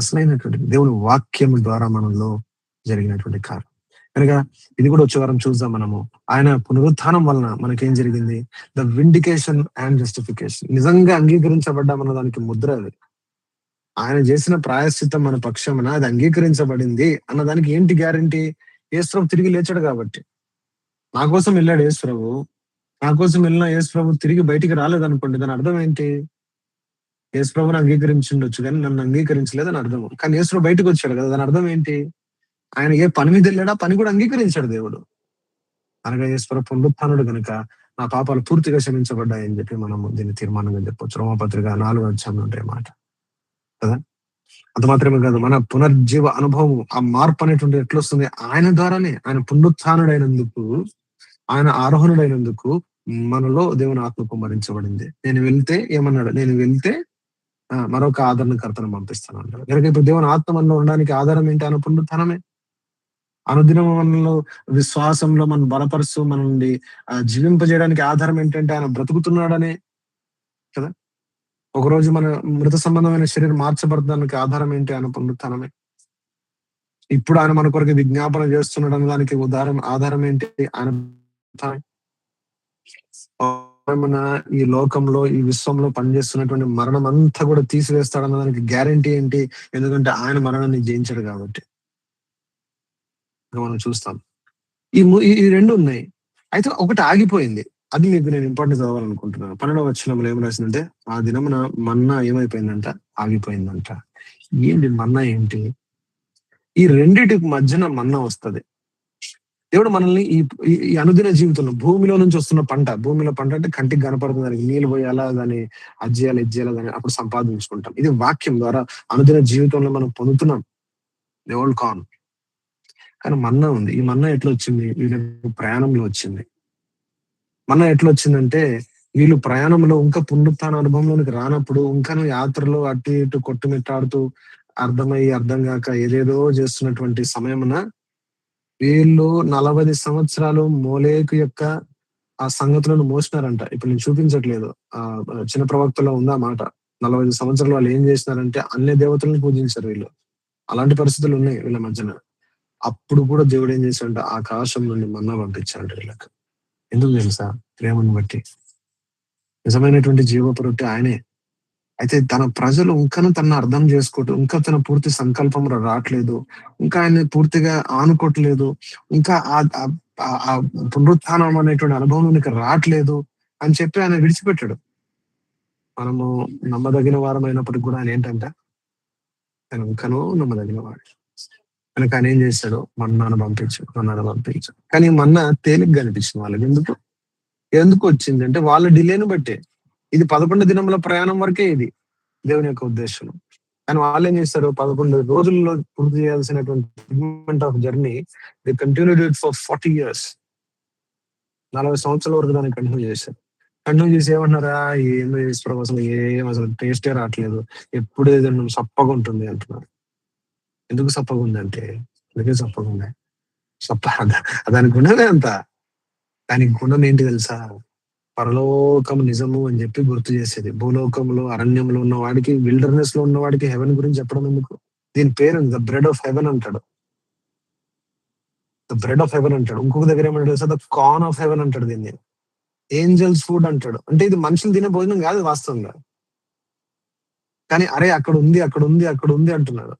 అసలైనటువంటి దేవుని వాక్యం ద్వారా మనలో జరిగినటువంటి కార్యం కనుక ఇది కూడా వచ్చే వారం చూద్దాం మనము. ఆయన పునరుత్థానం వలన మనకేం జరిగింది? The vindication and justification. నిజంగా అంగీకరించబడ్డామన్న దానికి ముద్ర అది. ఆయన చేసిన ప్రాయశ్చిత్తం మన పక్షమున అది అంగీకరించబడింది అన్నదానికి ఏంటి గ్యారంటీ? యేసుప్రభు తిరిగి లేచాడు కాబట్టి. నా కోసం వెళ్ళాడు యేసుప్రభు, నా కోసం వెళ్ళిన యేసుప్రభు తిరిగి బయటికి రాలేదనుకోండి, దాని అర్థం ఏంటి? యేసుప్రభుని అంగీకరించుండొచ్చు కానీ నన్ను అంగీకరించలేదని అర్థం. కానీ యేసుప్రభు బయటకు వచ్చాడు కదా, దాని అర్థం ఏంటి? ఆయన ఏ పని మీద వెళ్ళాడా పని కూడా అంగీకరించాడు దేవుడు. అనగా యేసుప్రభు పునరుత్థానుడు కనుక నా పాపాలు పూర్తిగా క్షమించబడ్డాయని చెప్పి మనము దీన్ని తీర్మానంగా చెప్పొచ్చు. రోమపత్రిక 4వ అధ్యాయంలో ఉంటాయి మాట కదా. అంత మాత్రమే కాదు, మన పునర్జీవ అనుభవం, ఆ మార్పు అనేటువంటి ఎట్లొస్తుంది? ఆయన ద్వారానే. ఆయన పునరుత్థానుడైనందుకు, ఆయన ఆరోహణుడైనందుకు మనలో దేవుని ఆత్మ కుమ్మరించబడింది. నేను వెళ్తే ఏమన్నాడు? నేను వెళ్తే మరొక ఆదరణకర్తను పంపిస్తాను అన్నాడు. కనుక ఇప్పుడు దేవుని ఆత్మ మనలో ఉండడానికి ఆధారం ఏంటి? ఆయన పునరుత్థానమే. అనుదినం మనలో విశ్వాసంలో మనం బలపరుస్తూ మనల్ని జీవింపజేయడానికి ఆధారం ఏంటంటే ఆయన బ్రతుకుతున్నాడనే కదా. ఒకరోజు మన మృత సంబంధమైన శరీరం మార్చబడడానికి ఆధారం ఏంటి? ఆయన పునరుత్థానమే. ఇప్పుడు ఆయన మన కొరకు విజ్ఞాపన చేస్తున్నాడు అన్నదానికి ఆధారం ఏంటి? ఆయన మన ఈ లోకంలో, ఈ విశ్వంలో పనిచేస్తున్నటువంటి మరణం అంతా కూడా తీసివేస్తాడన్న దానికి గ్యారంటీ ఏంటి? ఎందుకంటే ఆయన మరణాన్ని జయించాడు కాబట్టి. మనం చూస్తాం ఈ రెండు ఉన్నాయి. అయితే ఒకటి ఆగిపోయింది, అది మీకు నేను ఇంపార్టెంట్ చదవాలనుకుంటున్నాను. 12వ వచనంలో ఏం రాసిందంటే, ఆ దినమున మన్నా ఏమైపోయిందంట? ఆగిపోయిందంట. ఏంటి మన్నా ఏంటి? ఈ రెండిటికి మధ్యన మన్నా వస్తుంది. దేవుడు మనల్ని ఈ అనుదిన జీవితంలో భూమిలో నుంచి వస్తున్న పంట, భూమిలో పంట అంటే కంటికి కనపడుతుంది, దానికి నీళ్ళు పోయాలా, దాన్ని అది చేయాలి, ఇది చేయాలి, దాన్ని అప్పుడు సంపాదించుకుంటాం. ఇది వాక్యం ద్వారా అనుదిన జీవితంలో మనం పొందుతున్నాం. The old corn. కానీ మన్నా ఉంది. ఈ మన్నా ఎట్లా వచ్చింది? వీళ్ళకి ప్రయాణంలో వచ్చింది. మన్నా ఎట్లా వచ్చిందంటే, వీళ్ళు ప్రయాణంలో ఇంకా పునరుత్థాన అనుభవంలోనికి రానప్పుడు, ఇంకాను యాత్రలో అటు ఇటు కొట్టుమిట్టాడుతూ అర్థం కాక ఏదేదో చేస్తున్నటువంటి సమయమున వీళ్ళు 40 సంవత్సరాలు మోలేకు యొక్క ఆ సంగతులను మోసినారంట. ఇప్పుడు నేను చూపించట్లేదు, ఆ చిన్న ప్రవక్తలో ఉందా మాట. 40 సంవత్సరాలు వాళ్ళు ఏం చేసినారంటే అన్ని దేవతలను పూజించారు వీళ్ళు. అలాంటి పరిస్థితులు ఉన్నాయి వీళ్ళ మధ్యన. అప్పుడు కూడా దేవుడు ఏం చేశాడంటే ఆకాశం నుండి మన్నా పంపించాడు వీళ్ళకి. ఎందుకు తెలుసా? ప్రేమను బట్టి. నిజమైనటువంటి జీవపు రొట్టె ఆయనే. అయితే తన ప్రజలు ఇంకనూ తనను అర్థం చేసుకోవటం, ఇంకా తన పూర్తి సంకల్పం రావట్లేదు, ఇంకా ఆయన పూర్తిగా ఆనుకోవట్లేదు, ఇంకా ఆ పునరుత్థానం అనేటువంటి అనుభవంలోనికి రావట్లేదు అని చెప్పి ఆయన విడిచిపెట్టాడు. మనము నమ్మదగిన వారం అయినప్పటికీ కూడా ఆయన ఏంటంటే ఆయన ఇంకనూ నమ్మదగిన వాడు. కనుక ఆయన ఏం చేశాడు? మన్నాను పంపించాడు. కానీ మన్నా తేలిగ్గా అనిపించింది వాళ్ళకి. ఎందుకు వచ్చింది అంటే వాళ్ళ డిలేను బట్టే. ఇది 11 దినముల ప్రయాణం వరకే ఇది దేవుని యొక్క ఉద్దేశం. కానీ వాళ్ళు ఏం చేస్తారు? 11 రోజుల్లో పూర్తి చేయాల్సినటువంటి of journey the continued it for 40 years. 40 సంవత్సరాల వరకు దాన్ని కంటిన్యూ చేశారు. కంటిన్యూ చేసి ఏమన్నారా? ఏందో అసలు ఏం అసలు టేస్టే రావట్లేదు, ఎప్పుడు ఏదైనా సప్పగా ఉంటుంది అంటున్నారు. ఎందుకు సప్పగా ఉందంటే, అందుకే సప్పగా ఉన్నాయి. దానికి గుణమే అంత. దానికి గుణం ఏంటి తెలుసా? పరలోకం నిజము అని చెప్పి గుర్తు చేసేది. భూలోకంలో, అరణ్యంలో ఉన్న వాడికి, విల్డర్నెస్ లో ఉన్న వాడికి హెవెన్ గురించి చెప్పడం ఎందుకు? దీని పేరు ద బ్రెడ్ ఆఫ్ హెవెన్ అంటాడు. ద బ్రెడ్ ఆఫ్ హెవెన్ అంటాడు. ఇంకొక దగ్గర ఏమంటాడు తెలుసా? ద కార్న్ ఆఫ్ హెవెన్ అంటాడు. దీన్ని ఏంజల్స్ ఫుడ్ అంటాడు. అంటే ఇది మనుషులు తినే భోజనం కాదు వాస్తవంగా. కానీ అరే అక్కడ ఉంది అంటున్నాడు.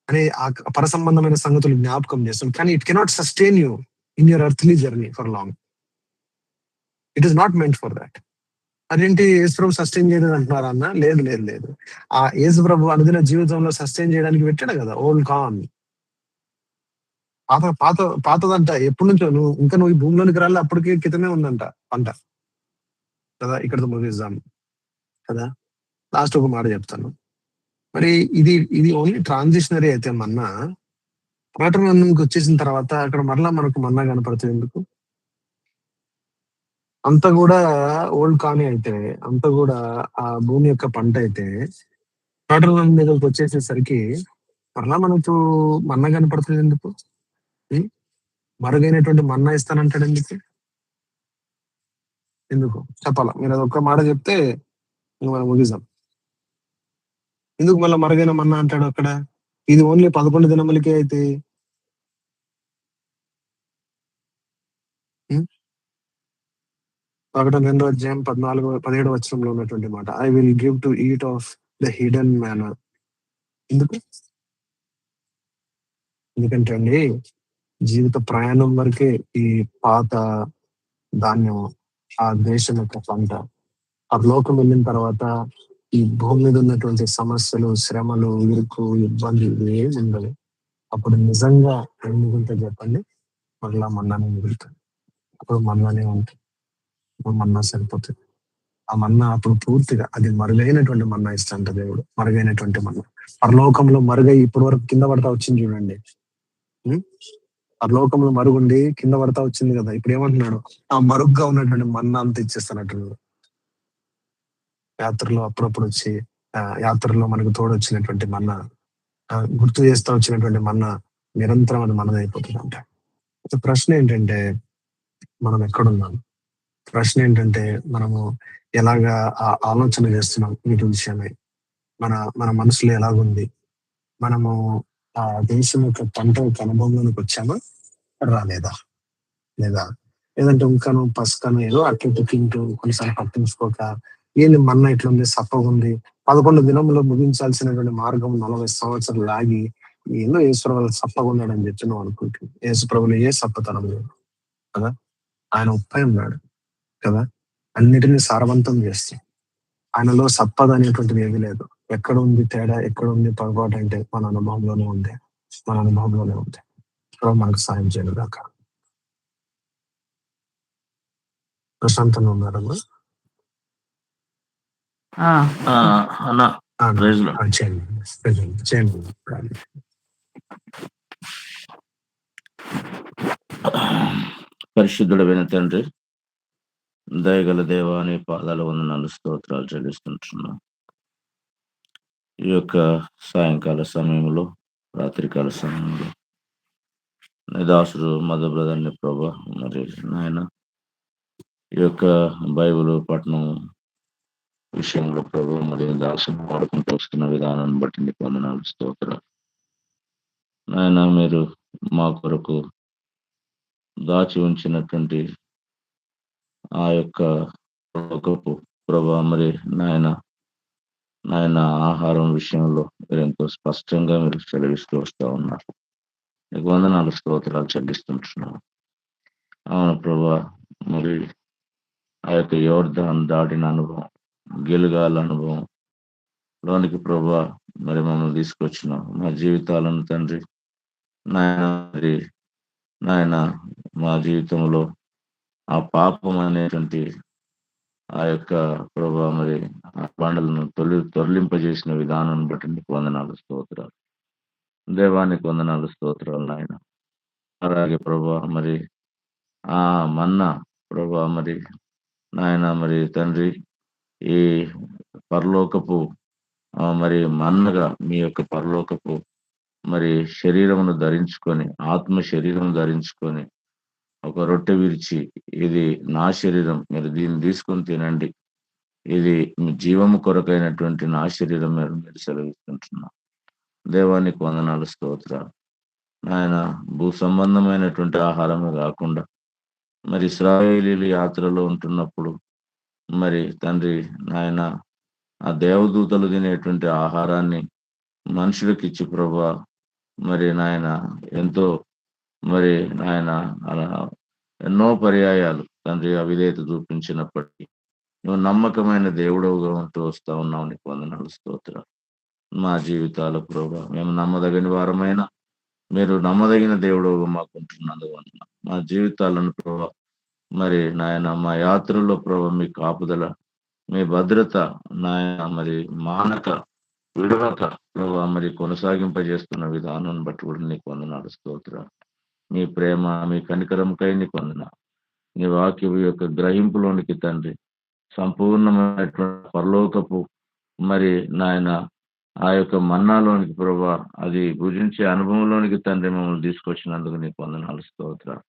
అనే ఆ పర సంబంధమైన సంగతులు జ్ఞాపకం చేస్తాం. కానీ it cannot sustain you in your earthly journey for long. It is not meant for that. అదేంటి యేసుప్రభు సస్టైన్ చేయలేదు అంటున్నారా అన్న? లేదు. ఆ యేసుప్రభు అనుదిన జీవితంలో సస్టైన్ చేయడానికి పెట్టాడు కదా ఓల్డ్ కార్న్. పాతదంట. ఎప్పటి నుంచో నువ్వు ఈ భూమిలోనికి రాలి అప్పటికి క్రితమే ఉందంట పంట కదా. ఇక్కడతో ముగిద్దాం కదా. లాస్ట్ ఒక మాట చెప్తాను. మరి ఇది ఓన్లీ ట్రాన్సిషనరీ అయితే మన్నా పాటనంకి వచ్చేసిన తర్వాత అక్కడ మరలా మనకు మన్నా కనపడుతుంది. ఎందుకు? అంతా కూడా ఓల్డ్ కానీ అయితే, అంతా కూడా ఆ భూమి యొక్క పంట అయితే పాటనం దగ్గరకు వచ్చేసేసరికి మరలా మనకు మన్నా కనపడుతుంది. ఎందుకు? మరుగైనటువంటి మన్నా ఇస్తానంటాడు ఎందుకు? ఎందుకు చెప్పాలా? మీరు అదొక్క మాట చెప్తే మనం ముగిద్దాం. ఎందుకు మళ్ళీ మరుగైన మన్నా అంటాడు అక్కడ? ఇది ఓన్లీ 11 దినములకే అయితే ప్రకటన 2వ అధ్యాయం 17వ వచనంలో ఉన్నటువంటి మాట, I will give to eat of the hidden manna. ఎందుకు? ఎందుకంటే అండి, జీవిత ప్రయాణం వరకే ఈ పాత ధాన్యం, ఆ దేశం యొక్క పంట. ఆ లోకం వెళ్ళిన తర్వాత ఈ భూమి మీద ఉన్నటువంటి సమస్యలు, శ్రమలు, ఇరుకు, ఇబ్బంది ఏమి ఉండదు. అప్పుడు నిజంగా ఏం మిగులుతుంది చెప్పండి? మళ్ళా మన్నానే మిగులుతుంది. అప్పుడు మన్నానే ఉంటుంది. అప్పుడు మన్నా సరిపోతుంది. ఆ మన్నా అప్పుడు పూర్తిగా అది మరుగైనటువంటి మన్నా ఇస్తాంట దేవుడు. మరుగైనటువంటి మన్నా పరలోకంలో మరుగై ఇప్పటి వరకు కింద పడతా వచ్చింది చూడండి. పరలోకంలో మరుగుండి కింద పడతా వచ్చింది కదా, ఇప్పుడు ఏమంటున్నాడు? ఆ మరుగుగా ఉన్నటువంటి మన్నా అంతా ఇచ్చేస్తానంటున్నాడు. యాత్రలో అప్పుడప్పుడు వచ్చి యాత్రలో మనకు తోడొచ్చినటువంటి మన్నా, గుర్తు చేస్తా వచ్చినటువంటి మన్నా నిరంతరం అది మనదైపోతుంది అంట. ప్రశ్న ఏంటంటే మనం ఎక్కడున్నాం? ప్రశ్న ఏంటంటే మనము ఎలాగా ఆలోచన చేస్తున్నాం వీటి విషయమై? మన మన మనసులో ఎలాగుంది? మనము ఆ దేశం యొక్క పంట అనుభవంలోనికి వచ్చామా, రాలేదా? లేదా లేదంటే ఇంకాను పసుకను ఏదో అట్లా తింటూ కొన్నిసార్లు పట్టించుకోక, ఏంది మన్నా ఇట్లుంది, సప్పగా ఉంది, 11 దినంలో ముగించాల్సినటువంటి మార్గం 40 సంవత్సరాలు లాగి ఏదో యేసుప్రభు సప్పగా ఉన్నాడని చెప్పి నువ్వు అనుకుంటుంది. యేసుప్రభులో ఏ సప్పతనం లేదు కదా. ఆయన ఉప్పై ఉన్నాడు కదా, అన్నిటినీ సారవంతం చేస్తాం. ఆయనలో సప్పద అనేటువంటిది ఏమీ లేదు. ఎక్కడ ఉంది తేడా, ఎక్కడ ఉంది పొరపాటు అంటే మన అనుభవంలోనే ఉంది. మన అనుభవంలోనే ఉంది. మనకు సాయం చేయను దాకా. ప్రశాంతంగా ఉన్నారమ్మా? చేయండి. పరిశుద్ధుడైన తండ్రి, దయగల దేవా, నీ పాదాల వందనాలు, స్తోత్రాలు చెల్లిస్తుంటున్నాం. ఈ యొక్క సాయంకాల సమయంలో, రాత్రికాల సమయంలో నీ దాసుడు మధు బ్రదర్ని ప్రభా, మరి నాయన ఈ యొక్క బైబిల్ పఠనం విషయంలో ప్రభు మరి దాసుని వాడుకుంటూ వస్తున్న విధానాన్ని బట్టి నీకు వందనాలు, స్తోత్రాలు. నాయన మీరు మా కొరకు దాచి ఉంచినటువంటి ఆ యొక్క ప్రభా మరి నాయన ఆహారం విషయంలో మీరు ఎంతో స్పష్టంగా మీరు సెలవిస్తూ వస్తూ ఉన్నారు. నీకు వందనాలు, స్తోత్రాలు చెల్లిస్తుంటున్నాను. అవును ప్రభా, మరి ఆ యొక్క యోర్దాన్ దాటిన అనుభవం, గిల్గాల్ అనుభవం లోనికి ప్రభా మరి మమ్మల్ని తీసుకొచ్చినాం. మా జీవితాలను తండ్రి నాయన మా జీవితంలో ఆ పాపం అనేటువంటి ఆ యొక్క ప్రభా మరి ఆ బండలను తొలగింపజేసిన విధానాన్ని బట్టి నీకు వందనాలు, స్తోత్రాలు. దేవానికి వందనాలు, స్తోత్రాలు నాయన. అలాగే ప్రభా మరి ఆ మన్నా ప్రభా మరి నాయన మరి తండ్రి ఈ పరలోకపు మరి మన్నగా మీ యొక్క పరలోకపు మరి శరీరమును ధరించుకొని, ఆత్మ శరీరం ధరించుకొని ఒక రొట్టె విరిచి, ఇది నా శరీరం, మీరు దీన్ని తీసుకొని తినండి, ఇది జీవము కొరకైనటువంటి నా శరీరం మీరు సెలవిస్తుంటున్నా. దేవానికి వందనాలు, స్తోత్రాలు. ఆయన భూ సంబంధమైనటువంటి ఆహారమే కాకుండా మరి ఇశ్రాయేలీలు యాత్రలో ఉంటున్నప్పుడు మరి తండ్రి నాయన ఆ దేవదూతలు తినేటువంటి ఆహారాన్ని మనుషులకు ఇచ్చి ప్రభా మరి నాయన ఎంతో మరి నాయన ఎన్నో పర్యాయాలు తండ్రి అవిధేయత చూపించినప్పటికీ నువ్వు నమ్మకమైన దేవుడవుగా ఉంటూ వస్తా ఉన్నావు. నీకు వందనాలు, స్తోత్రాలు. మా జీవితాలు ప్రభా మేము నమ్మదగిన వారమైన మీరు నమ్మదగిన దేవుడవుగా మాకు ఉంటున్నందుకు వందనాలు. మా జీవితాలను ప్రభా మరి నాయన మా యాత్రలో ప్రభా మీ కాపుదల, మీ భద్రత నాయన మరి మానక విడవక ప్రభా మరి కొనసాగింపజేస్తున్న విధానం బట్టి కూడా నీకు వందనాలు, స్తోత్రాలు. మీ ప్రేమ, మీ కనికరంకై నీకు వందనాలు. నీ వాక్యం యొక్క గ్రహింపులోనికి తండ్రి సంపూర్ణమైనటువంటి పరలోకపు మరి నాయన ఆ యొక్క మన్నాలోనికి ప్రభా అది భుజించే అనుభవంలోనికి తండ్రి మమ్మల్ని తీసుకొచ్చినందుకు నీకు వందనాలు, స్తోత్రాలు.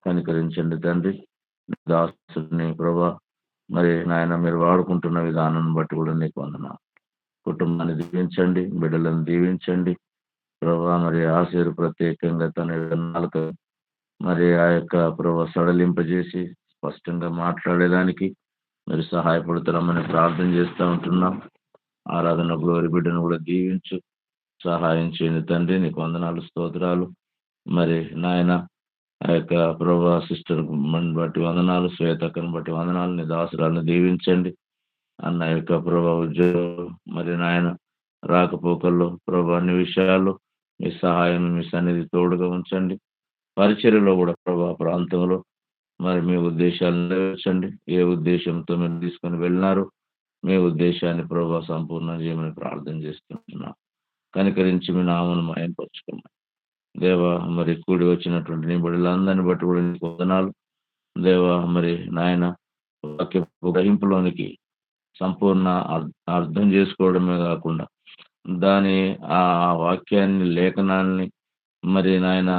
కనికరించండి తండ్రి, దాసుని ప్రభా మరి నాయన మీరు వాడుకుంటున్న విధానాన్ని బట్టి కూడా నీకు వందనాలు. కుటుంబాన్ని దీవించండి, బిడ్డలను దీవించండి ప్రభా. మరి ఆశీర్ ప్రత్యేకంగా తన నాలుక మరి ఆ యొక్క ప్రభా సడలింపజేసి స్పష్టంగా మాట్లాడేదానికి మీరు సహాయపడుతున్నామని ప్రార్థన చేస్తూ ఉంటున్నాం. ఆరాధన గ్లోరి బిడ్డను కూడా దీవించు, సహాయం చేయండి తండ్రి. నీకు వందనాలు, స్తోత్రాలు. మరి నాయన ఆ యొక్క ప్రభా సిస్టర్ బట్టి వందనాలు, శ్వేతక్కను బట్టి వందనాలు. నీ దాసురాలను దీవించండి. అన్న యొక్క ప్రభా ఉద్యోగం మరి నాయన రాకపోకల్లో ప్రభా అన్ని విషయాల్లో మీ సహాయం, మీ సన్నిధి తోడుగా ఉంచండి. పరిచర్యలో కూడా ప్రభా ప్రాంతంలో మరి మీ ఉద్దేశాలు నెరవేర్చండి. ఏ ఉద్దేశంతో మీరు తీసుకొని వెళ్ళినారో మీ ఉద్దేశాన్ని ప్రభా సంపూర్ణం చేయమని ప్రార్థన చేస్తుంటున్నాం. కనికరించి మీ నామను మయంపరుచుకున్నాం దేవా. మరి కూడి వచ్చినటువంటి నీ బిడ్డలందరిని బట్టి కూడా నీకు వందనాలు దేవా. మరి నాయన వాక్య గ్రహింపులోనికి సంపూర్ణ అర్థం చేసుకోవడమే కాకుండా దాని ఆ వాక్యాన్ని, లేఖనాన్ని మరి నాయన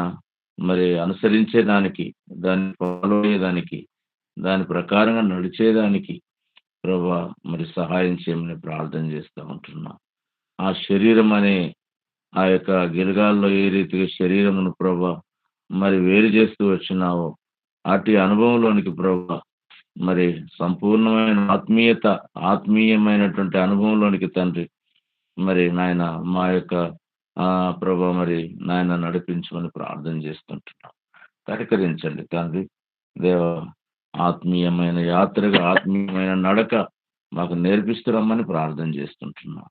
మరి అనుసరించేదానికి, దాన్ని ఫాలో అయ్యేదానికి, దాని ప్రకారంగా నడిచేదానికి ప్రభా మరి సహాయం చేయమని ప్రార్థన చేస్తూ ఉంటున్నాం. ఆ శరీరం అనే ఆ యొక్క గిరగాల్లో ఏ రీతిగా శరీరమును ప్రభా మరి వేరు చేస్తూ వచ్చినావో అటు అనుభవంలోనికి ప్రభా మరి సంపూర్ణమైన ఆత్మీయమైనటువంటి అనుభవంలోనికి తండ్రి మరి నాయన మా యొక్క ప్రభా మరి నాయన నడిపించమని ప్రార్థన చేస్తుంటున్నాం. కనికరించండి తండ్రి దేవ. ఆత్మీయమైన యాత్రగా, ఆత్మీయమైన నడక మాకు నేర్పిస్తురమ్మని ప్రార్థన చేస్తుంటున్నాం.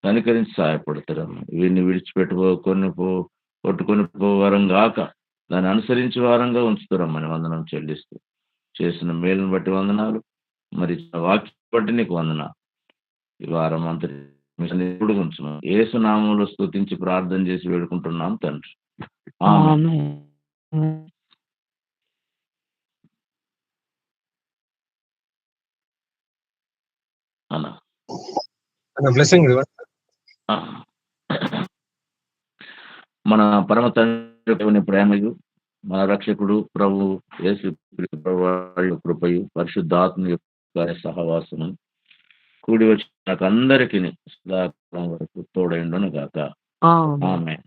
కనికరించి సహాయపడతారమ్మ. వీడిని కొట్టుకొని పోవారం గాక దాన్ని అనుసరించి వారంగా ఉంచుతారమ్మని వందనం చెల్లిస్తూ చేసిన మేలును బట్టి వందనాలు. మరి వాక్యం బట్టి నీకు వందనాలు. ఈ వారం అంతటి ఉంచు యేసు నామములో స్తుతించి ప్రార్థన చేసి వేడుకుంటున్నాం తండ్రి. మన పరమ తండ్రి ప్రేమయు, మన రక్షకుడు ప్రభు యేసు కృపయు, పరిశుద్ధాత్మ యొక్క సహవాసము కూడి వచ్చిన అందరికీ వరకు తోడైండును గాక. ఆమేన్.